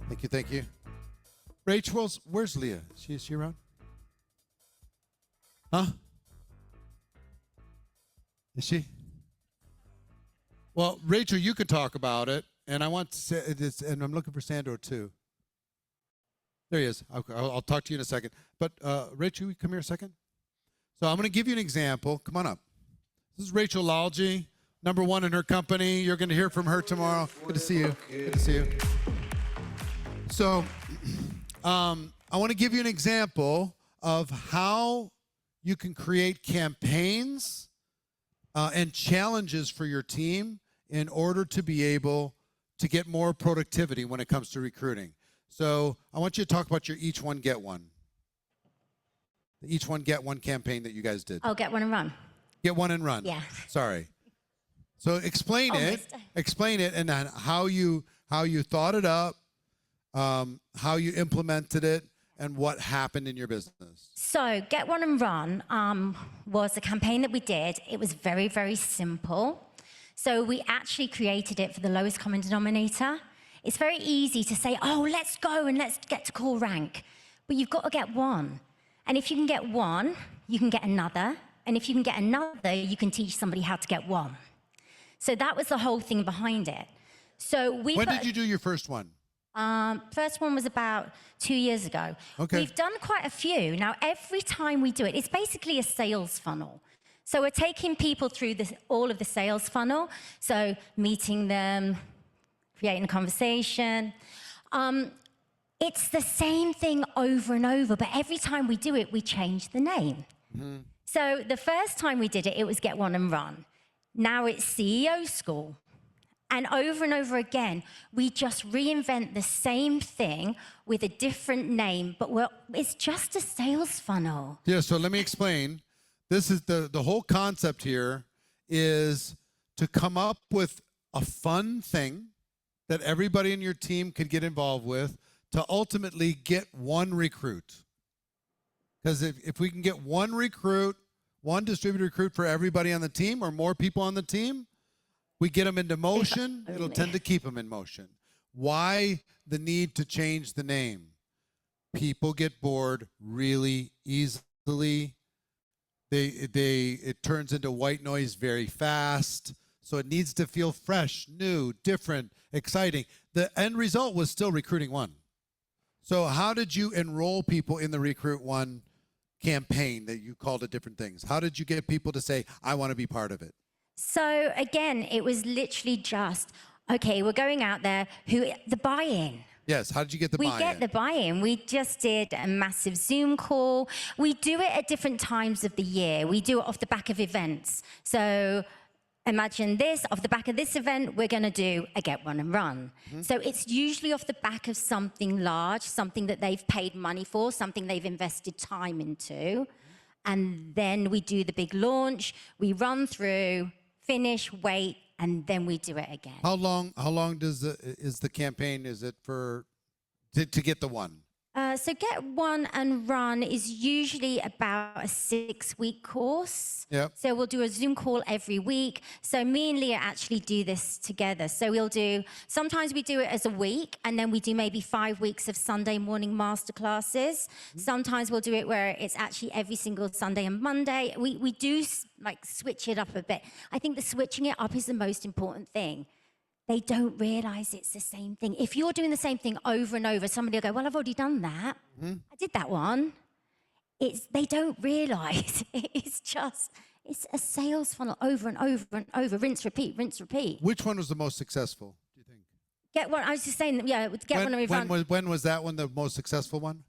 Thank you, thank you. Rachel, where's Leah? Is she around? Huh? Is she? Well, Rachel, you can talk about it, and I want to say this, and I'm looking for Sandro too. There he is. I'll talk to you in a second. But Rachel, come here a second. So I'm going to give you an example. Come on up. This is Rachel Lalji, #1 in her company. You're going to hear from her tomorrow. Good to see you. Good to see you. So I want to give you an example of how you can create campaigns and challenges for your team in order to be able to get more productivity when it comes to recruiting. So I want you to talk about your Each One Get One. The Each One Get One campaign that you guys did. Oh, Get One and Run. Get One and Run. Yeah. Sorry. So explain it, and then how you thought it up, how you implemented it, and what happened in your business. So Get One and Run was a campaign that we did. It was very, very simple. So we actually created it for the lowest common denominator. It's very easy to say, oh, let's go and let's get to core rank. But you've got to get one. And if you can get one, you can get another. And if you can get another, you can teach somebody how to get one. So that was the whole thing behind it. So when did you do your first one? First one was about 2 years ago. Okay. We've done quite a few. Now, every time we do it, it's basically a sales funnel. So we're taking people through all of the sales funnel. So meeting them, creating a conversation. It's the same thing over and over, but every time we do it, we change the name. Mm-hmm. So the first time we did it, it was Get One and Run. Now it's CEO School. And over again, we just reinvent the same thing with a different name, but it's just a sales funnel. Yeah, so let me explain. This is the whole concept here is to come up with a fun thing that everybody in your team could get involved with to ultimately get one recruit. Because if we can get one recruit, one distributed recruit for everybody on the team or more people on the team, we get them into motion, it'll tend to keep them in motion. Why the need to change the name? People get bored really easily. It turns into white noise very fast. So it needs to feel fresh, new, different, exciting. The end result was still Recruiting One. So how did you enroll people in the Recruit One campaign that you called it different things? How did you get people to say, I want to be part of it? So again, it was literally just, okay, we're going out there, the buy-in. Yes, how did you get the buy-in? We get the buy-in. We just did a massive Zoom call. We do it at different times of the year. We do it off the back of events. So imagine this, off the back of this event, we're going to do a Get One and Run. Mm-hmm. So it's usually off the back of something large, something that they've paid money for, something they've invested time into. And then we do the big launch. We run through, finish, wait, and then we do it again. How long is the campaign? Is it to get the one? So Get One and Run is usually about a 6-week course. Yep. So we'll do a Zoom call every week. So me and Leah actually do this together. So sometimes we do it as a week, and then we do maybe 5 weeks of Sunday morning masterclasses. Mm-hmm. Sometimes we'll do it where it's actually every single Sunday and Monday. We do like switch it up a bit. I think the switching it up is the most important thing. They don't realize it's the same thing. If you're doing the same thing over and over, somebody will go, well, I've already done that. Mm-hmm. I did that one. They don't realize it's a sales funnel over and over and over. Rinse, repeat, rinse, repeat. Which one was the most successful, do you think? Get One, I was just saying, yeah, Get One and Run. When was that one the most successful one?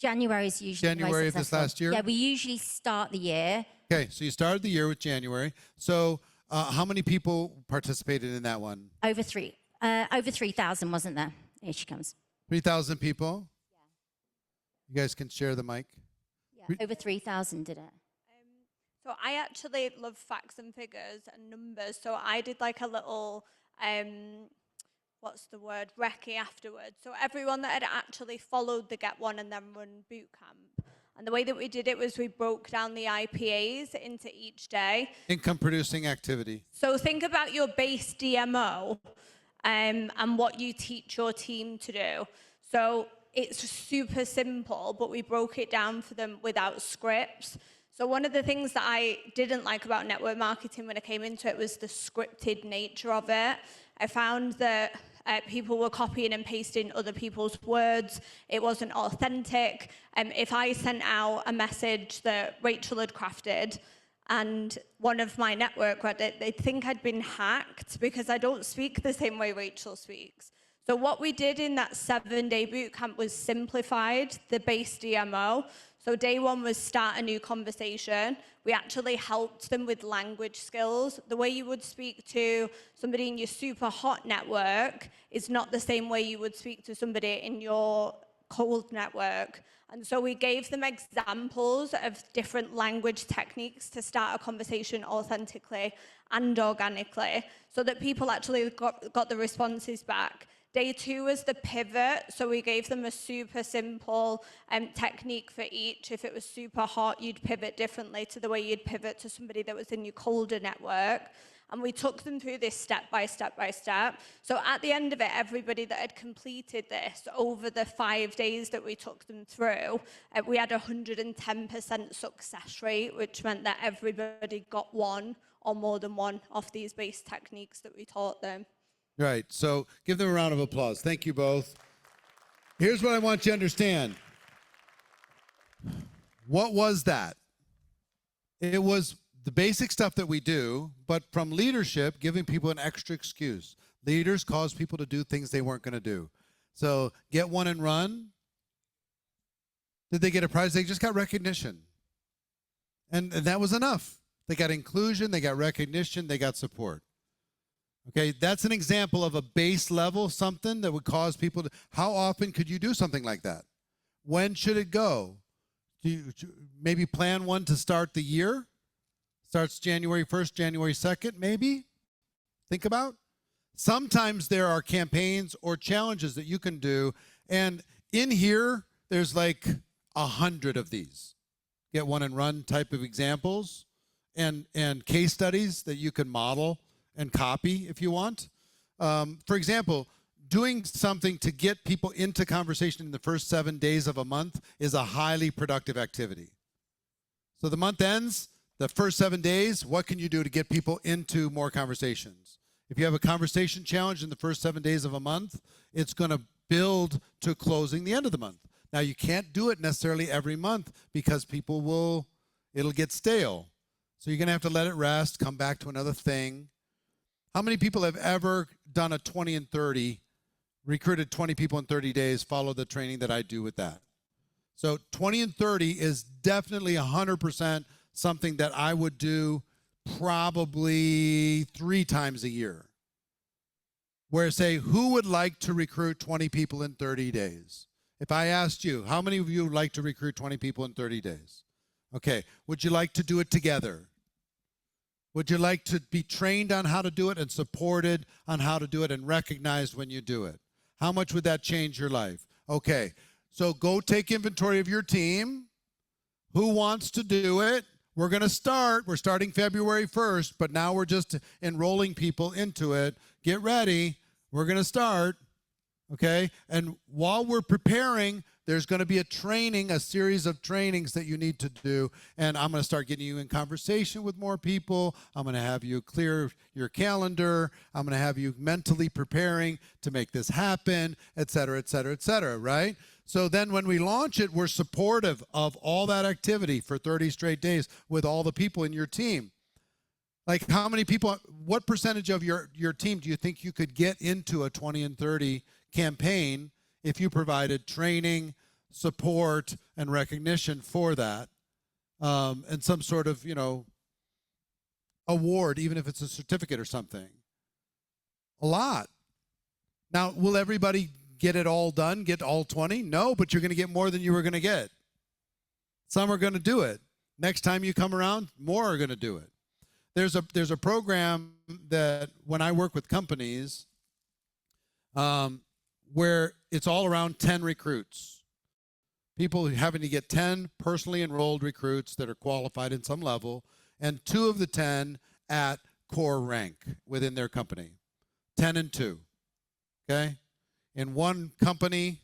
January is usually January of this last year? Yeah, we usually start the year. Okay, so you started the year with January. So how many people participated in that one? Over 3,000, wasn't there? Here she comes. 3,000 people? Yeah. You guys can share the mic. Yeah, over 3,000 did it. So I actually love facts and figures and numbers. So I did like a little, what's the word, recce afterwards. So everyone that had actually followed the Get One and Then Run boot camp. And the way that we did it was we broke down the IPAs into each day. Income producing activity. So think about your base DMO and what you teach your team to do. So it's super simple, but we broke it down for them without scripts. So one of the things that I didn't like about network marketing when I came into it was the scripted nature of it. I found that people were copying and pasting other people's words. It wasn't authentic. If I sent out a message that Rachel had crafted and one of my network read it, they'd think I'd been hacked because I don't speak the same way Rachel speaks. So what we did in that 7-day boot camp was simplified the base DMO. So day one was start a new conversation. We actually helped them with language skills. The way you would speak to somebody in your super hot network is not the same way you would speak to somebody in your cold network. And so we gave them examples of different language techniques to start a conversation authentically and organically so that people actually got the responses back. Day two was the pivot, so we gave them a super simple technique for each. If it was super hot, you'd pivot differently to the way you'd pivot to somebody that was in your colder network. And we took them through this step by step by step. So at the end of it, everybody that had completed this over the 5 days that we took them through, we had 110% success rate, which meant that everybody got one or more than one of these base techniques that we taught them. Right. So give them a round of applause. Thank you both. Here's what I want you to understand. What was that? It was the basic stuff that we do, but from leadership, giving people an extra excuse. Leaders cause people to do things they weren't going to do. So Get One and Run. Did they get a prize? They just got recognition. And that was enough. They got inclusion, they got recognition, they got support. Okay, that's an example of a base level, something that would cause people to, how often could you do something like that? When should it go? Do you maybe plan one to start the year? Starts January 1st, January 2nd, maybe? Think about. Sometimes there are campaigns or challenges that you can do, and in here, there's like 100 of these. Get One and Run type of examples and case studies that you can model and copy if you want. For example, doing something to get people into conversation in the first 7 days of a month is a highly productive activity. So the month ends, the first 7 days, what can you do to get people into more conversations? If you have a conversation challenge in the first 7 days of a month, it's going to build to closing the end of the month. Now, you can't do it necessarily every month because it'll get stale. So you're going to have to let it rest, come back to another thing. How many people have ever done a 20 and 30, recruited 20 people in 30 days, followed the training that I do with that? So 20 and 30 is definitely 100% something that I would do probably 3 times a year. Where say, who would like to recruit 20 people in 30 days? If I asked you, how many of you would like to recruit 20 people in 30 days? Okay, would you like to do it together? Would you like to be trained on how to do it and supported on how to do it and recognized when you do it? How much would that change your life? Okay, so go take inventory of your team. Who wants to do it? We're going to start. We're starting February 1st, but now we're just enrolling people into it. Get ready. We're going to start, okay? And while we're preparing, there's going to be a series of trainings that you need to do. And I'm going to start getting you in conversation with more people. I'm going to have you clear your calendar. I'm going to have you mentally preparing to make this happen, et cetera, et cetera, et cetera, right? So then when we launch it, we're supportive of all that activity for 30 straight days with all the people in your team. Like how many people, what percentage of your team do you think you could get into a 20 and 30 campaign if you provided training, support, and recognition for that, and some sort of, award, even if it's a certificate or something? A lot. Now, will everybody get it all done, get all 20? No, but you're going to get more than you were going to get. Some are going to do it. Next time you come around, more are going to do it. There's a program that when I work with companies where it's all around 10 recruits. People having to get 10 personally enrolled recruits that are qualified in some level, and 2 of the 10 at core rank within their company. 10 and 2. Okay? In one company,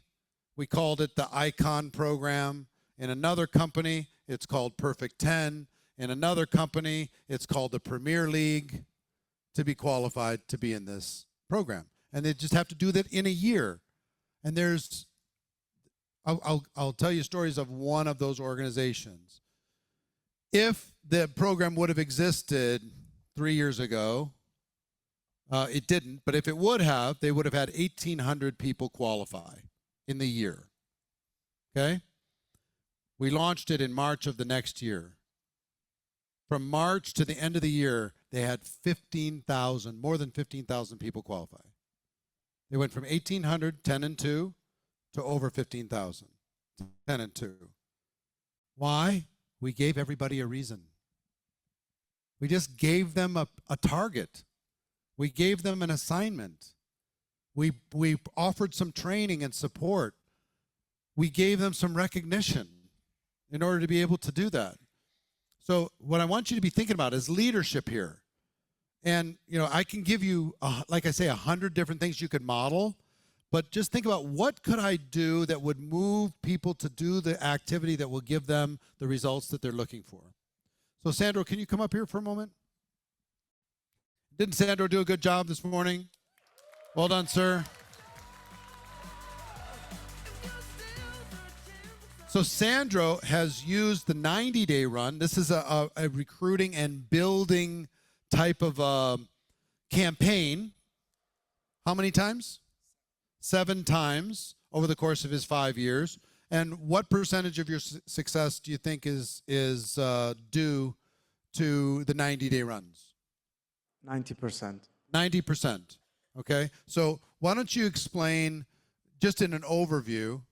we called it the Icon program. In another company, it's called Perfect 10. In another company, it's called the Premier League to be qualified to be in this program. And they just have to do that in a year. And I'll tell you stories of one of those organizations. If the program would have existed 3 years ago, it didn't, but if it would have, they would have had 1,800 people qualify in the year. Okay? We launched it in March of the next year. From March to the end of the year, they had 15,000, more than 15,000 people qualify. They went from 1,800, 10 and 2, to over 15,000, 10 and 2. Why? We gave everybody a reason. We just gave them a target. We gave them an assignment. We offered some training and support. We gave them some recognition in order to be able to do that. So what I want you to be thinking about is leadership here. And, you know, I can give you, like I say, 100 different things you could model, but just think about what could I do that would move people to do the activity that will give them the results that they're looking for. So Sandro, can you come up here for a moment? Didn't Sandro do a good job this morning? Well done, sir. So Sandro has used the 90-day run. This is a recruiting and building type of campaign. How many times? 7 times over the course of his 5 years. And what percentage of your success do you think is due to the 90-day runs? 90%. 90%. Okay. So why don't you explain, just in an overview,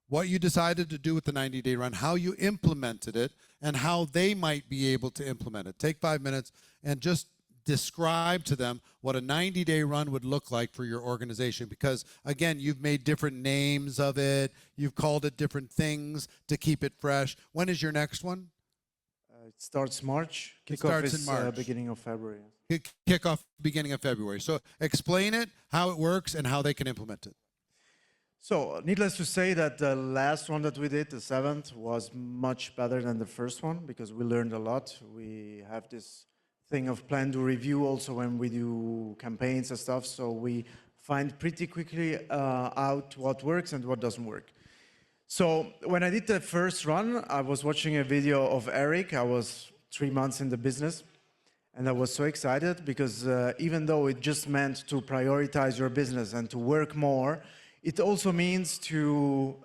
what you decided to do with the 90-day run, how you implemented it, and how they might be able to implement it. Take 5 minutes and just describe to them what a 90-day run would look like for your organization. Because, again, you've made different names of it. You've called it different things to keep it fresh. When is your next one? It starts March. It Kickoff starts is in March. Beginning of February. Kickoff beginning of February. So explain it, how it works, and how they can implement it. So, needless to say that the last one that we did, the 7th, was much better than the first one because we learned a lot. We have this thing of plan to review also when we do campaigns and stuff, so we find pretty quickly out what works and what doesn't work. So when I did the first run, I was watching a video of Eric. I was 3 months in the business, and I was so excited because even though it just meant to prioritize your business and to work more, it also means to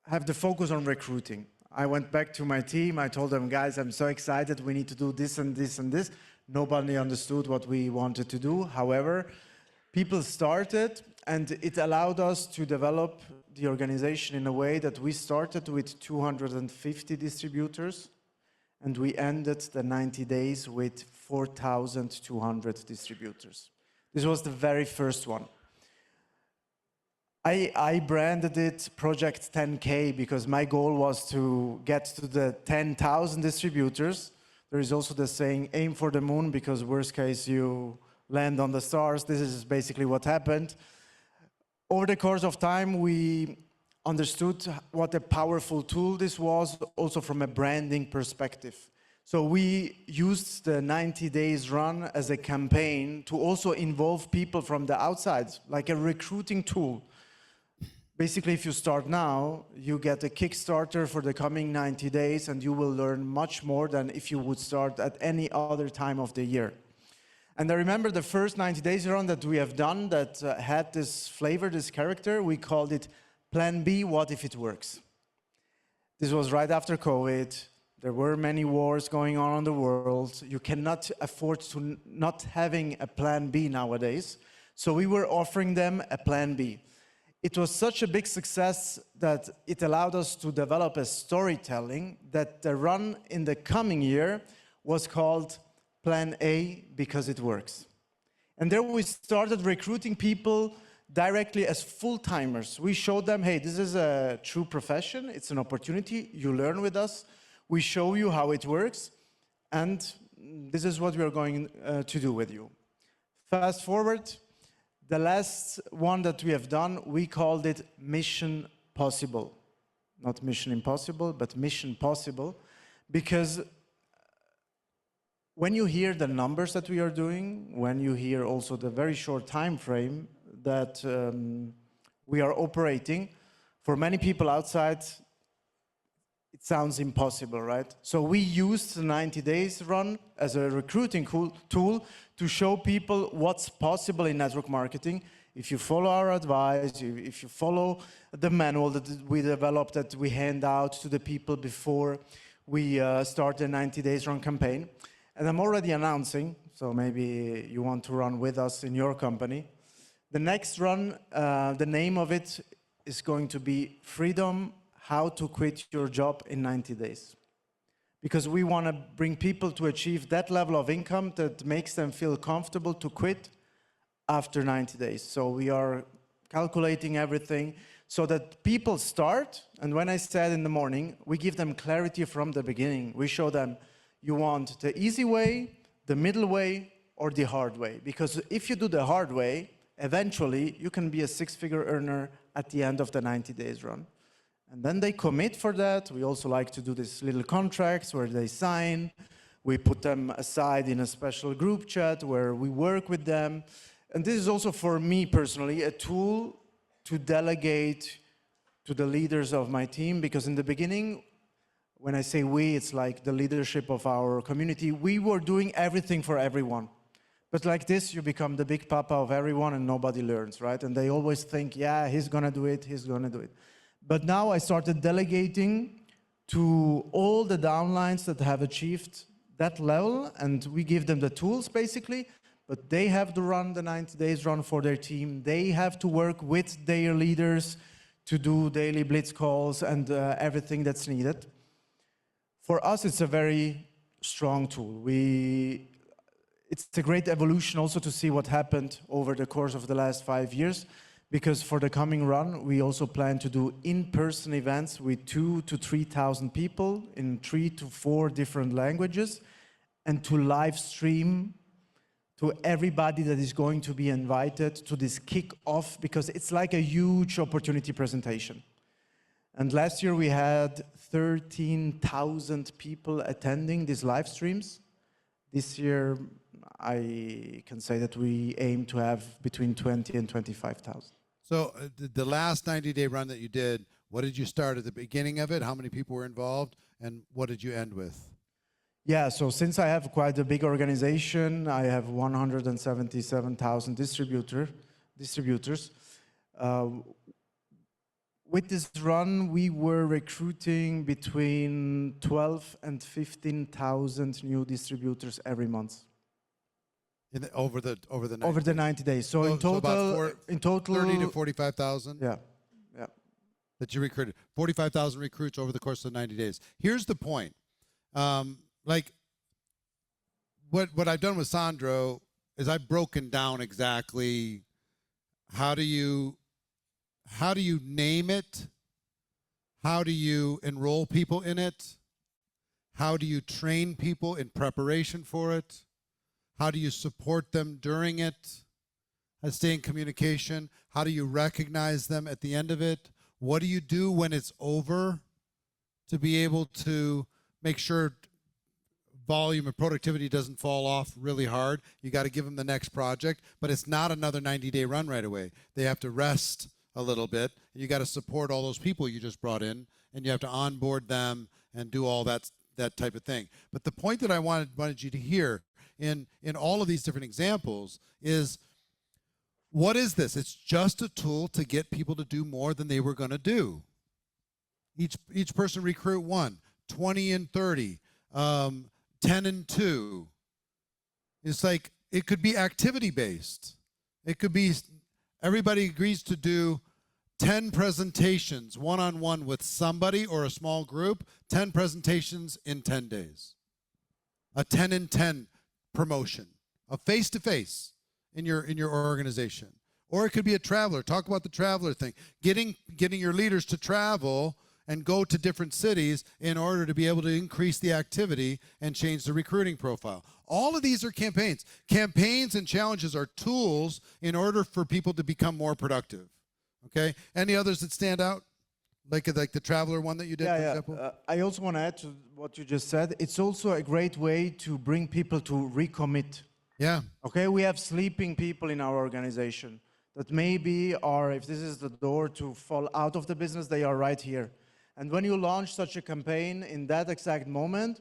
have the focus on recruiting. I went back to my team. I told them, guys, I'm so excited. We need to do this and this and this. Nobody understood what we wanted to do. However, people started, and it allowed us to develop the organization in a way that we started with 250 distributors, and we ended the 90 days with 4,200 distributors. This was the very first one. I branded it Project 10K because my goal was to get to the 10,000 distributors. There is also the saying, aim for the moon, because worst case you land on the stars. This is basically what happened. Over the course of time, we understood what a powerful tool this was, also from a branding perspective. So we used the 90 days run as a campaign to also involve people from the outside, like a recruiting tool. Basically, if you start now, you get a Kickstarter for the coming 90 days, and you will learn much more than if you would start at any other time of the year. And I remember the first 90 days run that we have done that had this flavor, this character. We called it Plan B, what if it works? This was right after COVID. There were many wars going on in the world. You cannot afford to not having a Plan B nowadays. So we were offering them a Plan B. It was such a big success that it allowed us to develop a storytelling that the run in the coming year was called Plan A because it works. And there we started recruiting people directly as full-timers. We showed them, hey, this is a true profession, it's an opportunity, you learn with us, we show you how it works, and this is what we are going to do with you. Fast forward, the last one that we have done, we called it Mission Possible. Not Mission Impossible, but Mission Possible, because when you hear the numbers that we are doing, when you hear also the very short time frame that we are operating, for many people outside, it sounds impossible, right? So we used the 90 days run as a recruiting tool to show people what's possible in network marketing. If you follow our advice, if you follow the manual that we developed, that we hand out to the people before we start the 90 days run campaign. And I'm already announcing, so maybe you want to run with us in your company. The next run, the name of it is going to be Freedom: How to Quit Your Job in 90 Days. Because we want to bring people to achieve that level of income that makes them feel comfortable to quit after 90 days. So we are calculating everything so that people start, and when I said in the morning, we give them clarity from the beginning. We show them, you want the easy way, the middle way, or the hard way. Because if you do the hard way, eventually you can be a six-figure earner at the end of the 90 days run. And then they commit for that. We also like to do these little contracts where they sign. We put them aside in a special group chat where we work with them. And this is also, for me personally, a tool to delegate to the leaders of my team, because in the beginning, when I say we, it's like the leadership of our community, we were doing everything for everyone. But like this, you become the big papa of everyone and nobody learns, right? And they always think, yeah, he's gonna do it, he's gonna do it. But now I started delegating to all the downlines that have achieved that level, and we give them the tools basically, but they have to run the 90 days run for their team. They have to work with their leaders to do daily blitz calls and everything that's needed. For us, it's a very strong tool. It's a great evolution also to see what happened over the course of the last 5 years. Because for the coming run, we also plan to do in-person events with 2,000 to 3,000 people in 3 to 4 different languages, and to live stream to everybody that is going to be invited to this kick-off, because it's like a huge opportunity presentation. And last year we had 13,000 people attending these live streams. This year, I can say that we aim to have between 20 and 25,000. So the last 90-day run that you did, what did you start at the beginning of it? How many people were involved? And what did you end with? Yeah, so since I have quite a big organization, I have 177,000 distributors. With this run, we were recruiting between 12 and 15,000 new distributors every month. Over the 90 over the 90 days. So in total, in total 30 to 45,000. Yeah. That you recruited 45,000 recruits over the course of the 90 days. Here's the point. Like what I've done with Sandro is I've broken down exactly how do you name it? How do you enroll people in it? How do you train people in preparation for it? How do you support them during it? How to stay in communication? How do you recognize them at the end of it? What do you do when it's over to be able to make sure volume and productivity doesn't fall off really hard? You got to give them the next project, but it's not another 90-day run right away. They have to rest a little bit. You got to support all those people you just brought in, and you have to onboard them and do all that type of thing. But the point that I wanted you to hear in all of these different examples is, what is this? It's just a tool to get people to do more than they were going to do. Each person recruit 1, 20 and 30, 10 and 2. It's like, it could be activity based. It could be everybody agrees to do 10 presentations one-on-one with somebody or a small group, 10 presentations in 10 days. A 10 in 10 promotion, a face-to-face in your organization. Or it could be a traveler. Talk about the traveler thing. Getting your leaders to travel and go to different cities in order to be able to increase the activity and change the recruiting profile. All of these are campaigns. Campaigns and challenges are tools in order for people to become more productive. Okay? Any others that stand out? Like the traveler one that you did, for example? I also want to add to what you just said. It's also a great way to bring people to recommit. Yeah. Okay, we have sleeping people in our organization that maybe are, if this is the door to fall out of the business, they are right here. And when you launch such a campaign in that exact moment,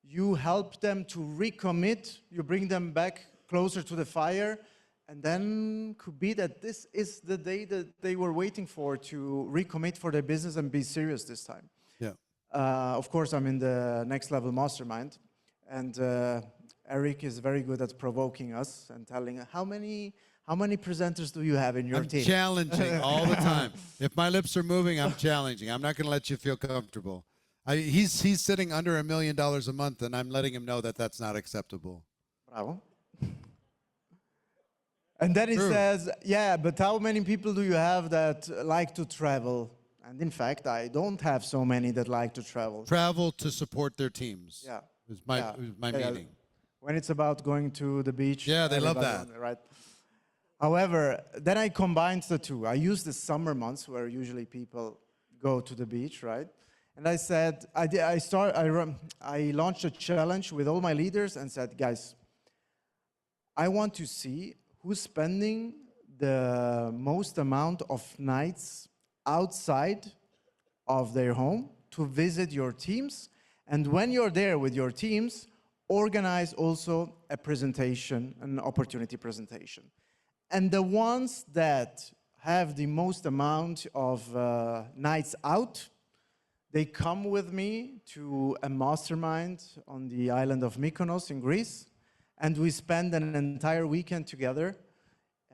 you help them to recommit, you bring them back closer to the fire, and then could be that this is the day that they were waiting for to recommit for their business and be serious this time. Yeah. Of course, I'm in the Next Level Mastermind, and Eric is very good at provoking us and telling how many presenters do you have in your I'm team? challenging all the time. If my lips are moving, I'm challenging. I'm not going to let you feel comfortable. He's sitting under $1 million a month, and I'm letting him know that that's not acceptable. Bravo. And then he says, yeah, but how many people do you have that like to travel? And in fact, I don't have so many that like to travel. Travel to support their teams. Yeah. Is my meaning. When it's about going to the beach. Yeah, they love that. Right. However, then I combined the two. I used the summer months where usually people go to the beach, right? And I said, I launched a challenge with all my leaders and said, guys, I want to see who's spending the most amount of nights outside of their home to visit your teams. And when you're there with your teams, organize also a presentation, an opportunity presentation. And the ones that have the most amount of nights out, they come with me to a mastermind on the island of Mykonos in Greece, and we spend an entire weekend together.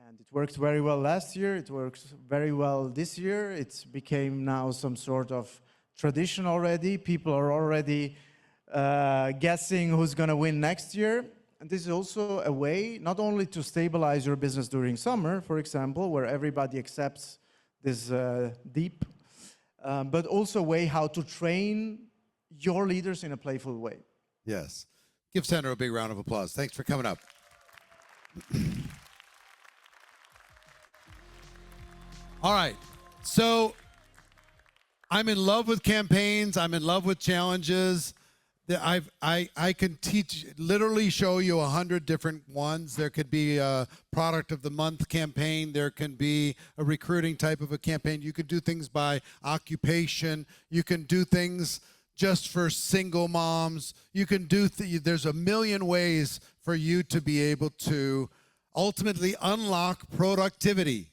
And it worked very well last year, it works very well this year. It became now some sort of tradition already. People are already guessing who's going to win next year. And this is also a way not only to stabilize your business during summer, for example, where everybody accepts this deep, but also a way how to train your leaders in a playful way. Yes. Give Sandra a big round of applause. Thanks for coming up. All right. So I'm in love with campaigns. I'm in love with challenges. I can literally show you 100 different ones. There could be a product of the month campaign. There can be a recruiting type of a campaign. You could do things by occupation. You can do things just for single moms. You can do, there's a million ways for you to be able to ultimately unlock productivity.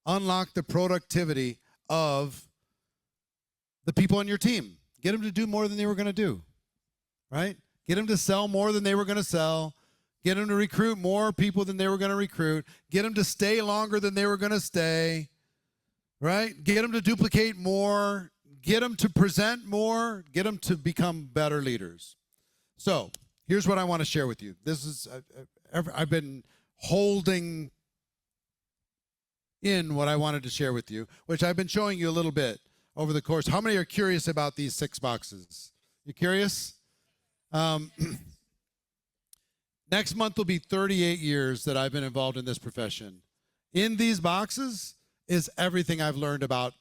Unlock the productivity of the people on your team. Get them to do more than they were going to do, right? Get them to sell more than they were going to sell. Get them to recruit more people than they were going to recruit. Get them to stay longer than they were going to stay, right? Get them to duplicate more. Get them to present more. Get them to become better leaders. So here's what I want to share with you. This is, I've been holding in what I wanted to share with you, which I've been showing you a little bit over the course. How many are curious about these 6 boxes? You curious? Next month will be 38 years that I've been involved in this profession. In these boxes is everything I've learned about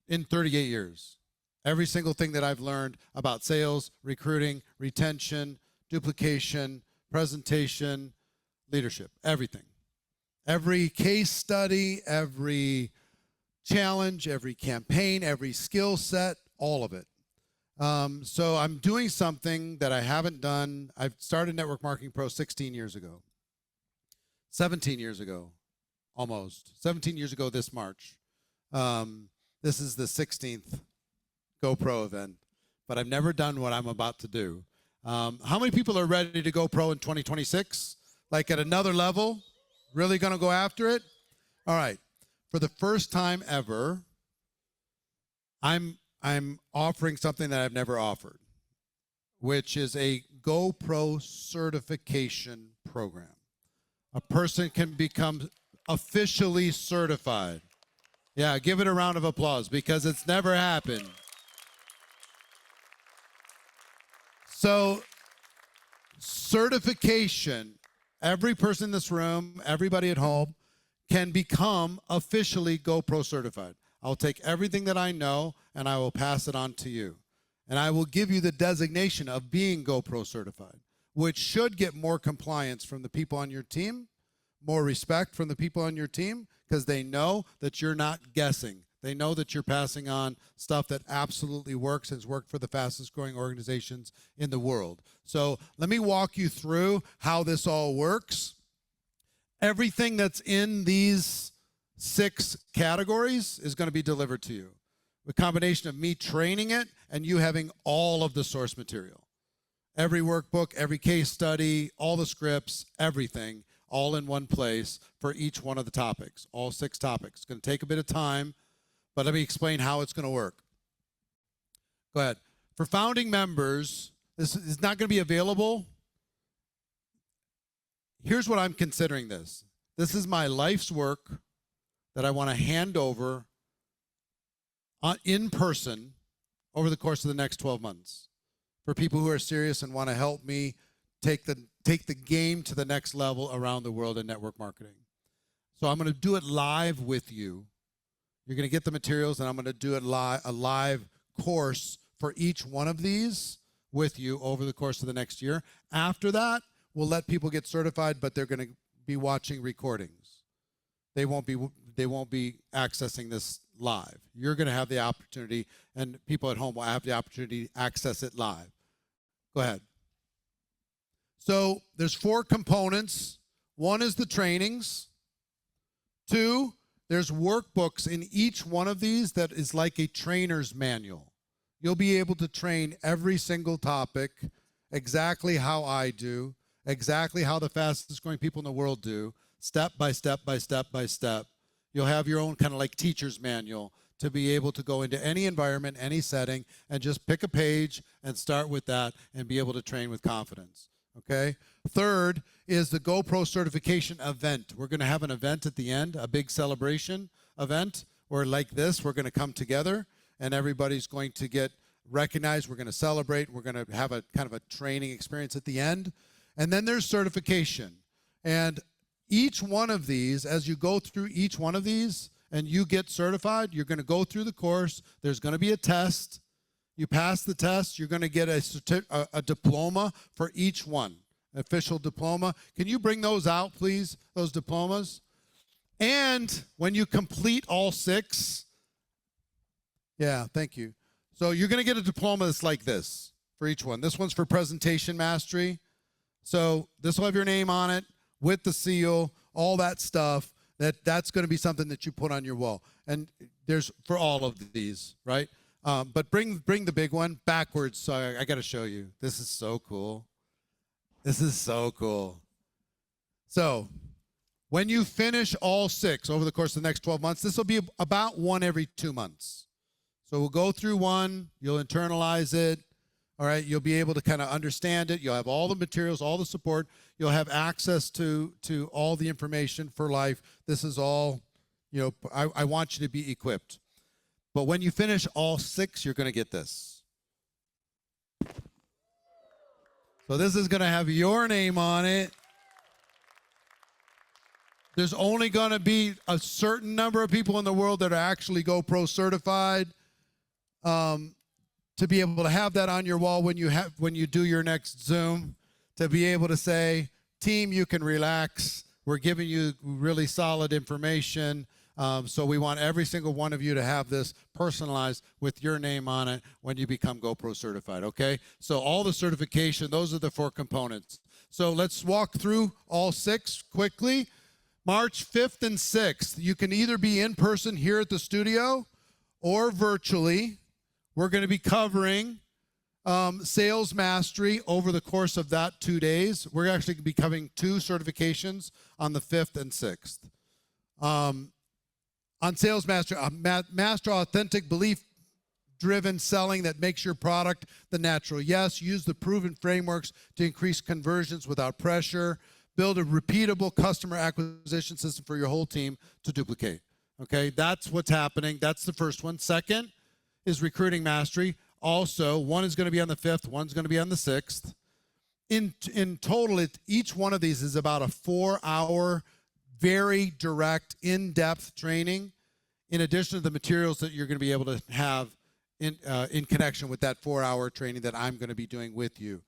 in 38 years. Every single thing that I've learned about sales, recruiting, retention, duplication, presentation, leadership, everything. Every case study, every challenge, every campaign, every skill set, all of it. So I'm doing something that I haven't done. I've started Network Marketing Pro 16 years ago. 17 years ago, almost. 17 years ago this March. This is the 16th GoPro event, but I've never done what I'm about to do. How many people are ready to go pro in 2026? Like at another level? Really going to go after it? All right. for the first time ever, I'm offering something that I've never offered, which is a GoPro certification program. A person can become officially certified. Yeah, give it a round of applause because it's never happened. So, certification, every person in this room, everybody at home, can become officially GoPro certified. I'll take everything that I know and I will pass it on to you. And I will give you the designation of being GoPro certified, which should get more compliance from the people on your team, more respect from the people on your team, because they know that you're not guessing. They know that you're passing on stuff that absolutely works and has worked for the fastest growing organizations in the world. So let me walk you through how this all works. Everything that's in these 6 categories is going to be delivered to you. A combination of me training it and you having all of the source material. Every workbook, every case study, all the scripts, everything, all in one place for each one of the topics, all 6 topics. It's going to take a bit of time, but let me explain how it's going to work. Go ahead. For founding members, this is not going to be available. Here's what I'm considering this. This is my life's work that I want to hand over in person over the course of the next 12 months for people who are serious and want to help me take the game to the next level around the world in network marketing. So I'm going to do it live with you. You're going to get the materials, and I'm going to do it a live course for each one of these with you over the course of the next year. After that, we'll let people get certified, but they're going to be watching recordings. They won't be accessing this live. You're going to have the opportunity, and people at home will have the opportunity to access it live. Go ahead. So there's 4 components. 1 is the trainings. 2, there's workbooks in each one of these that is like a trainer's manual. You'll be able to train every single topic exactly how I do, exactly how the fastest growing people in the world do, step by step by step by step. You'll have your own kind of like teacher's manual to be able to go into any environment, any setting, and just pick a page and start with that and be able to train with confidence. Okay? 3rd is the GoPro certification event. We're going to have an event at the end, a big celebration event where like this, we're going to come together and everybody's going to get recognized. We're going to celebrate. We're going to have a kind of a training experience at the end. And then there's certification. And each one of these, as you go through each one of these and you get certified, you're going to go through the course. There's going to be a test. You pass the test, you're going to get a diploma for each one, an official diploma. Can you bring those out, please, those diplomas? And when you complete all 6, yeah, thank you. So you're going to get a diploma that's like this for each one. This one's for presentation mastery. So this will have your name on it with the seal, all that stuff. That's going to be something that you put on your wall. And there's for all of these, right? But bring the big one backwards. So I got to show you. This is so cool. This is so cool. So when you finish all 6 over the course of the next 12 months, this will be about 1 every 2 months. So we'll go through 1. You'll internalize it. All right. You'll be able to kind of understand it. You'll have all the materials, all the support. You'll have access to all the information for life. This is all, I want you to be equipped. But when you finish all 6, you're going to get this. So this is going to have your name on it. There's only going to be a certain number of people in the world that are actually GoPro certified. To be able to have that on your wall when you do your next Zoom, to be able to say, team, you can relax. We're giving you really solid information. So we want every single one of you to have this personalized with your name on it when you become GoPro certified, okay? So all the certification, those are the 4 components. So let's walk through all 6 quickly. March 5th and 6th, you can either be in person here at the studio or virtually. We're going to be covering sales mastery over the course of that 2 days. We're actually going to be covering 2 certifications on the 5th and 6th. On Sales Master, master authentic belief-driven selling that makes your product the natural yes. Use the proven frameworks to increase conversions without pressure. Build a repeatable customer acquisition system for your whole team to duplicate. Okay, that's what's happening. That's the first one. Second is recruiting mastery. Also, one is going to be on the 5th, one's going to be on the 6th. In total, each one of these is about a 4-hour, very direct, in-depth training, in addition to the materials that you're going to be able to have in connection with that 4-hour training that I'm going to be doing with you.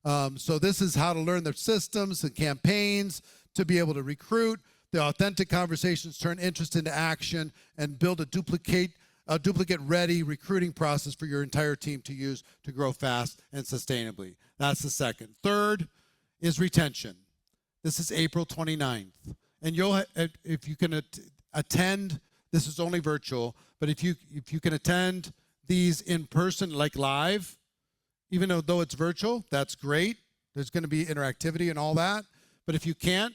So this is how to learn their systems and campaigns to be able to recruit, the authentic conversations, turn interest into action, and build a duplicate-ready recruiting process for your entire team to use to grow fast and sustainably. That's the second. Third is retention. This is April 29th. And you'll, if you can attend, this is only virtual, but if you can attend these in person, like live, even though it's virtual, that's great. There's going to be interactivity and all that. But if you can't,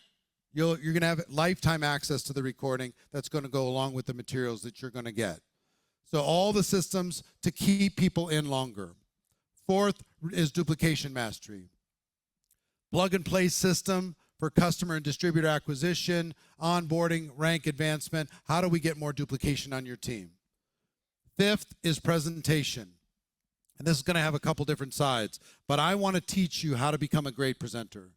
you're going to have lifetime access to the recording that's going to go along with the materials that you're going to get. So all the systems to keep people in longer. Fourth is duplication mastery. Plug and play system for customer and distributor acquisition, onboarding, rank advancement. How do we get more duplication on your team? Fifth is presentation. And this is going to have a couple different sides, but I want to teach you how to become a great presenter.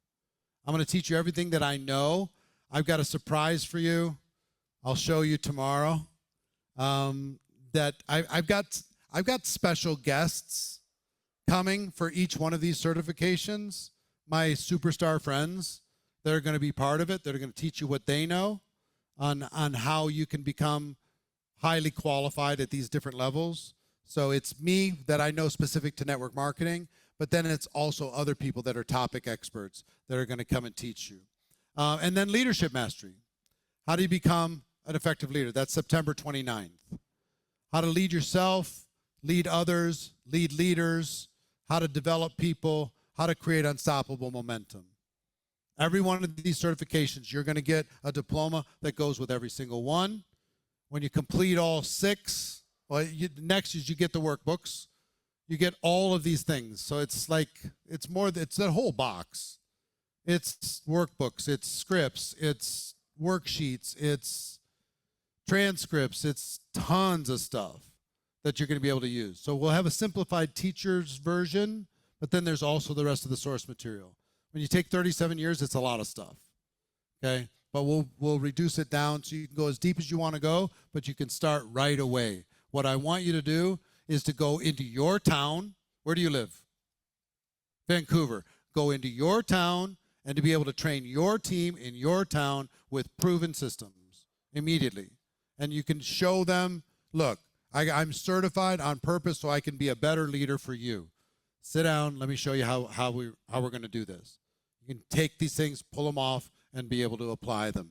I'm going to teach you everything that I know. I've got a surprise for you. I'll show you tomorrow. That I've got special guests coming for each one of these certifications. My superstar friends that are going to be part of it. That are going to teach you what they know on how you can become highly qualified at these different levels. So it's me that I know specific to network marketing, but then it's also other people that are topic experts that are going to come and teach you. And then leadership mastery. How do you become an effective leader? That's September 29th. How to lead yourself, lead others, lead leaders, how to develop people, how to create unstoppable momentum. Every one of these certifications, you're going to get a diploma that goes with every single one. When you complete all 6, next is you get the workbooks. You get all of these things. So it's like, it's that whole box. It's workbooks, it's scripts, it's worksheets, it's transcripts, it's tons of stuff that you're going to be able to use. So we'll have a simplified teacher's version, but then there's also the rest of the source material. When you take 37 years, it's a lot of stuff, okay? But we'll reduce it down so you can go as deep as you want to go, but you can start right away. What I want you to do is to go into your town. Where do you live? Vancouver. Go into your town and to be able to train your team in your town with proven systems immediately. And you can show them, look, I'm certified on purpose so I can be a better leader for you. Sit down, let me show you how we're going to do this. You can take these things, pull them off, and be able to apply them.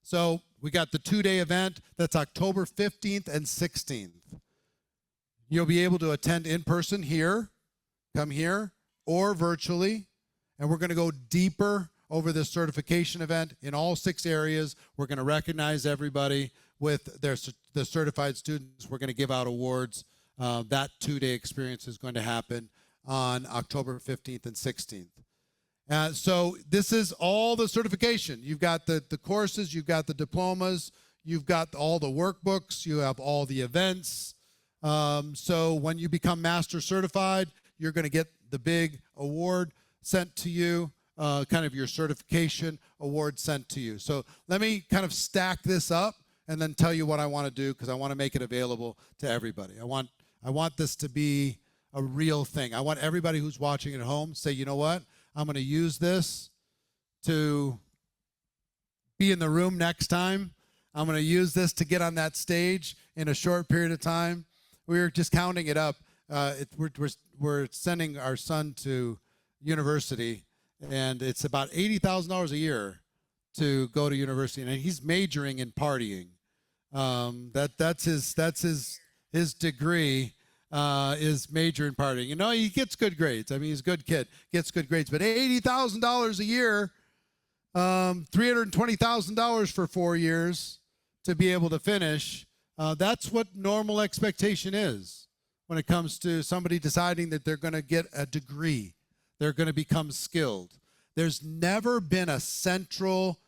So we got the 2-day event. That's October 15th and 16th. You'll be able to attend in person here, come here, or virtually. And we're going to go deeper over this certification event in all 6 areas. We're going to recognize everybody with the certified students. We're going to give out awards. That 2-day experience is going to happen on October 15th and 16th. So this is all the certification. You've got the courses, you've got the diplomas, you've got all the workbooks, you have all the events. So when you become master certified, you're going to get the big award sent to you, kind of your certification award sent to you. So let me kind of stack this up and then tell you what I want to do, because I want to make it available to everybody. I want this to be a real thing. I want everybody who's watching at home say, you know what? I'm going to use this to be in the room next time. I'm going to use this to get on that stage in a short period of time. We were just counting it up. We're sending our son to university, and it's about $80,000 a year to go to university, and he's majoring in partying. That's his degree. Is major in partying. You know, he gets good grades. I mean, he's a good kid, gets good grades. But $80,000 a year, $320,000 for 4 years to be able to finish. That's what normal expectation is when it comes to somebody deciding that they're going to get a degree. They're going to become skilled. There's never been a central,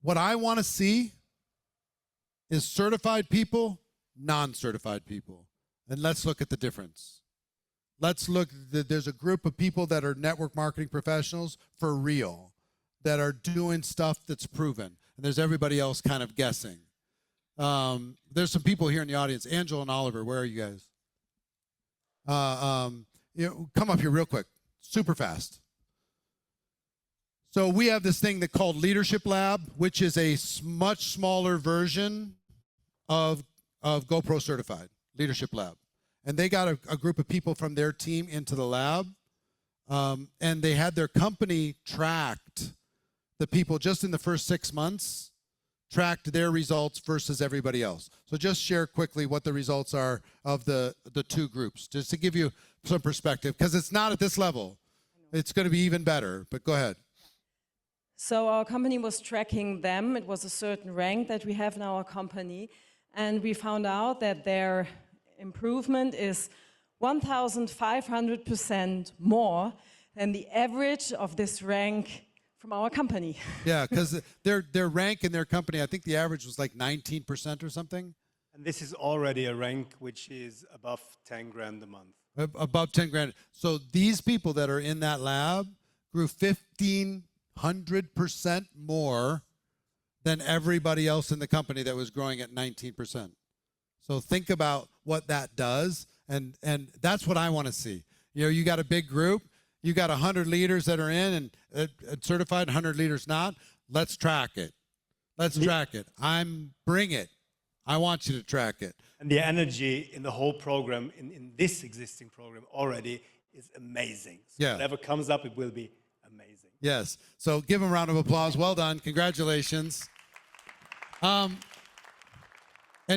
what I want to see is certified people, non-certified people. And let's look at the difference. Let's look, there's a group of people that are network marketing professionals for real, that are doing stuff that's proven. And there's everybody else kind of guessing. There's some people here in the audience. Angela and Oliver, where are you guys? Come up here real quick, super fast. So we have this thing that called Leadership Lab, which is a much smaller version of GoPro Certified, Leadership Lab. And they got a group of people from their team into the lab, and they had their company tracked the people just in the first 6 months, tracked their results versus everybody else. So just share quickly what the results are of the two groups, just to give you some perspective, because it's not at this level. It's going to be even better, but go ahead. So our company was tracking them. It was a certain rank that we have in our company. And we found out that their improvement is 1,500% more than the average of this rank from our company. Yeah, because their rank in their company, I think the average was like 19% or something. And this is already a rank which is above 10 grand a month. Above 10 grand. So these people that are in that lab grew 1,500% more than everybody else in the company that was growing at 19%. So think about what that does, and that's what I want to see. You know, you got a big group, you got 100 leaders that are in and certified, 100 leaders not. Let's track it. Let's track it. Bring it. I want you to track it. And the energy in the whole program, in this existing program already, is amazing. So yeah. Whatever comes up, it will be amazing. Yes. So give them a round of applause. Well done. Congratulations. And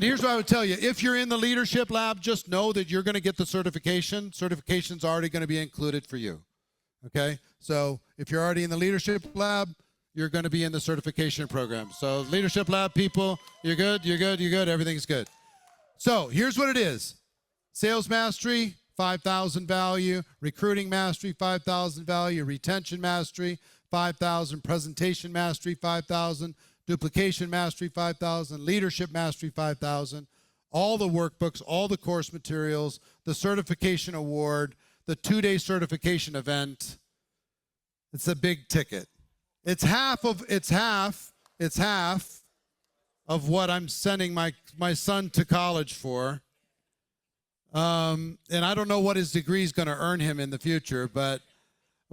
here's what I would tell you. If you're in the Leadership Lab, just know that you're going to get the certification. Certification's already going to be included for you. Okay? So if you're already in the Leadership Lab, you're going to be in the certification program. So Leadership Lab people, you're good, you're good, you're good, everything's good. So here's what it is. Sales Mastery, 5,000 value. Recruiting Mastery, 5,000 value. Retention Mastery, 5,000. Presentation Mastery, 5,000. Duplication Mastery, 5,000. Leadership Mastery, 5,000. All the workbooks, all the course materials, the certification award, the 2-day certification event. It's a big ticket. It's half of what I'm sending my son to college for. And I don't know what his degree is going to earn him in the future, but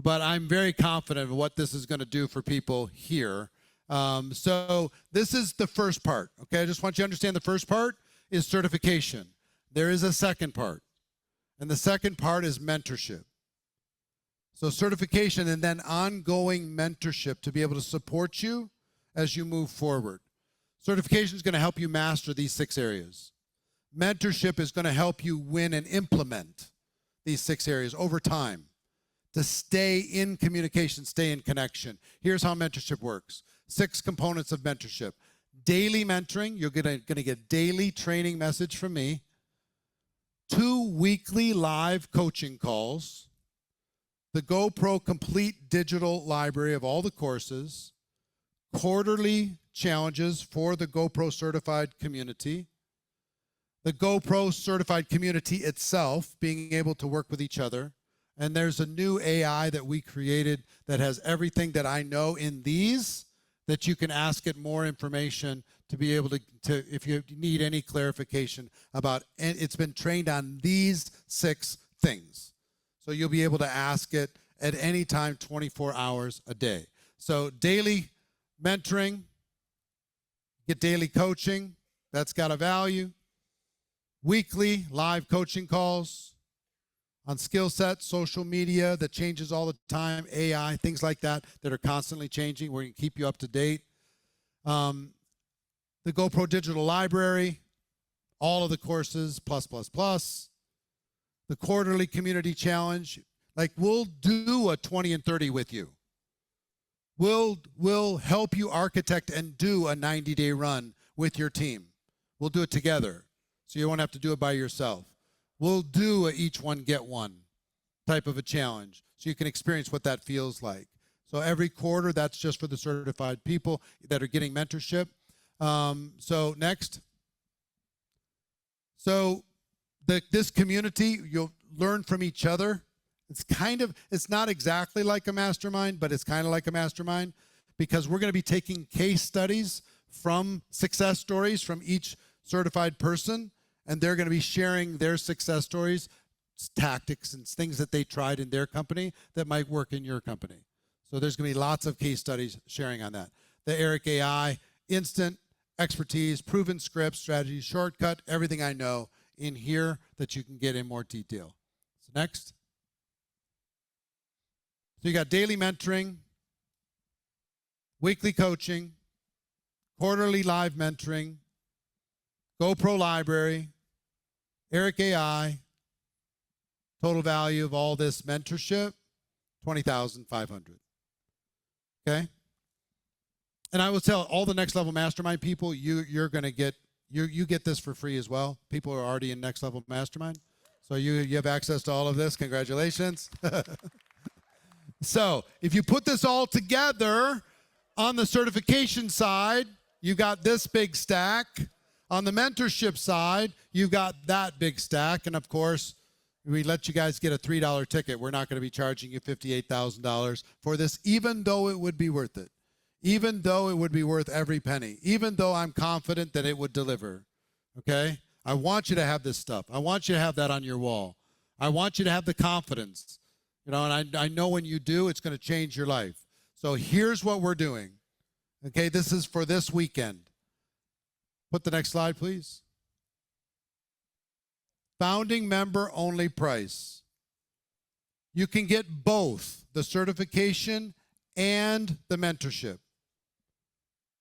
I'm very confident of what this is going to do for people here. So this is the first part, okay? I just want you to understand the first part is certification. There is a second part, and the second part is mentorship. So certification and then ongoing mentorship to be able to support you as you move forward. Certification is going to help you master these 6 areas. Mentorship is going to help you win and implement these 6 areas over time to stay in communication, stay in connection. Here's how mentorship works. 6 components of mentorship. Daily mentoring, you're going to get daily training message from me. 2 weekly live coaching calls. The GoPro complete digital library of all the courses. Quarterly challenges for the GoPro certified community. The GoPro certified community itself being able to work with each other. And there's a new AI that we created that has everything that I know in these, that you can ask it more information to be able to if you need any clarification about, and it's been trained on these 6 things. So you'll be able to ask it at any time, 24 hours a day. So daily mentoring, get daily coaching, that's got a value. Weekly live coaching calls on skill sets, social media that changes all the time, AI, things like that are constantly changing. We're going to keep you up to date. The GoPro Digital Library, all of the courses, plus. The quarterly community challenge, like we'll do a 20 and 30 with you. We'll help you architect and do a 90-day run with your team. We'll do it together, so you won't have to do it by yourself. We'll do a each one get one type of a challenge, so you can experience what that feels like. So every quarter, that's just for the certified people that are getting mentorship. So next. So this community, you'll learn from each other. It's not exactly like a mastermind, but it's kind of like a mastermind, because we're going to be taking case studies from success stories from each certified person, and they're going to be sharing their success stories, tactics, and things that they tried in their company that might work in your company. So there's going to be lots of case studies sharing on that. The Eric AI, instant expertise, proven scripts, strategies, shortcut, everything I know in here that you can get in more detail. So next. So you got daily mentoring, weekly coaching, quarterly live mentoring, GoPro library, Eric AI. Total value of all this mentorship, $20,500. Okay? And I will tell all the next level mastermind people, you're going to get you get this for free as well. People are already in next level mastermind. So you have access to all of this. Congratulations. So if you put this all together, on the certification side, you got this big stack. On the mentorship side, you've got that big stack. And of course, we let you guys get a $3 ticket. We're not going to be charging you $58,000 for this, even though it would be worth it. Even though it would be worth every penny. Even though I'm confident that it would deliver. Okay? I want you to have this stuff. I want you to have that on your wall. I want you to have the confidence. You know, and I know when you do, it's going to change your life. So here's what we're doing. Okay, this is for this weekend. Put the next slide, please. Founding member only price. You can get both the certification and the mentorship.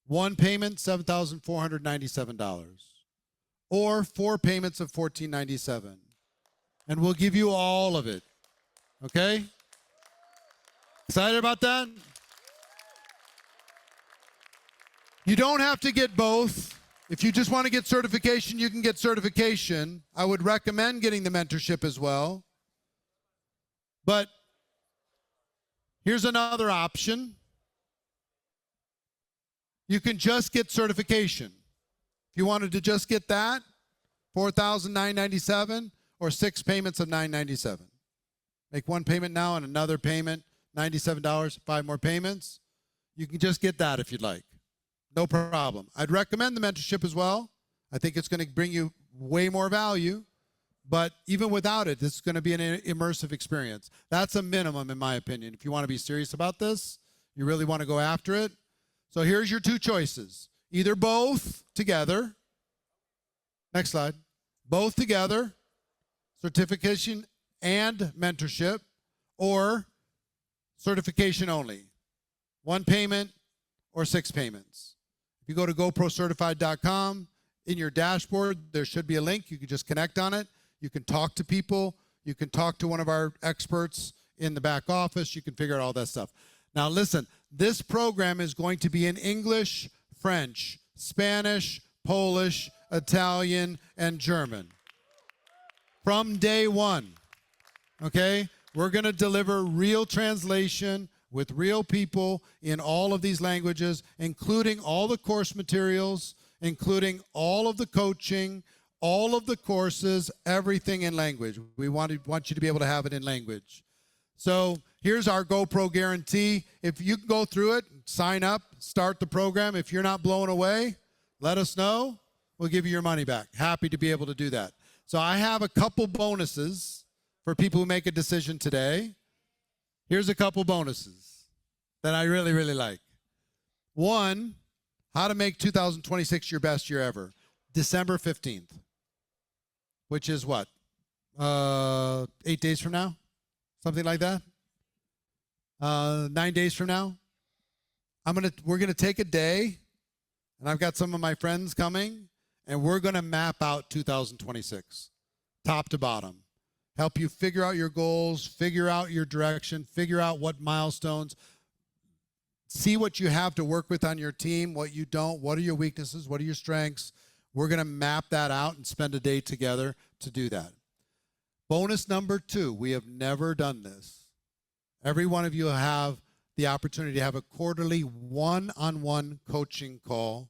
One payment, $7,497. Or 4 payments of $1,497. And we'll give you all of it. Okay? Excited about that? You don't have to get both. If you just want to get certification, you can get certification. I would recommend getting the mentorship as well. But here's another option. You can just get certification. If you wanted to just get that, $4,997 or 6 payments of $997. Make one payment now and another payment, $97, 5 more payments. You can just get that if you'd like. No problem. I'd recommend the mentorship as well. I think it's going to bring you way more value. But even without it, this is going to be an immersive experience. That's a minimum, in my opinion. If you want to be serious about this, you really want to go after it. So here's your 2 choices. Either both together. Next slide. Both together, certification and mentorship, or certification only. 1 payment or 6 payments. If you go to GoProCertified.com, in your dashboard, there should be a link. You can just connect on it. You can talk to people. You can talk to one of our experts in the back office. You can figure out all that stuff. Now listen, this program is going to be in English, French, Spanish, Polish, Italian, and German. From day one, okay? We're going to deliver real translation with real people in all of these languages, including all the course materials, including all of the coaching, all of the courses, everything in language. We want you to be able to have it in language. So here's our GoPro guarantee. If you can go through it, sign up, start the program. If you're not blown away, let us know. We'll give you your money back. Happy to be able to do that. So I have a couple bonuses for people who make a decision today. Here's a couple bonuses that I really, really like. One, how to make 2026 your best year ever. December 15th, which is what? 8 days from now? Something like that? 9 days from now? We're gonna take a day, and I've got some of my friends coming, and we're gonna map out 2026, top to bottom. Help you figure out your goals, figure out your direction, figure out what milestones. see what you have to work with on your team, what you don't, what are your weaknesses, what are your strengths. We're going to map that out and spend a day together to do that. Bonus number 2, we have never done this. Every one of you have the opportunity to have a quarterly one-on-one coaching call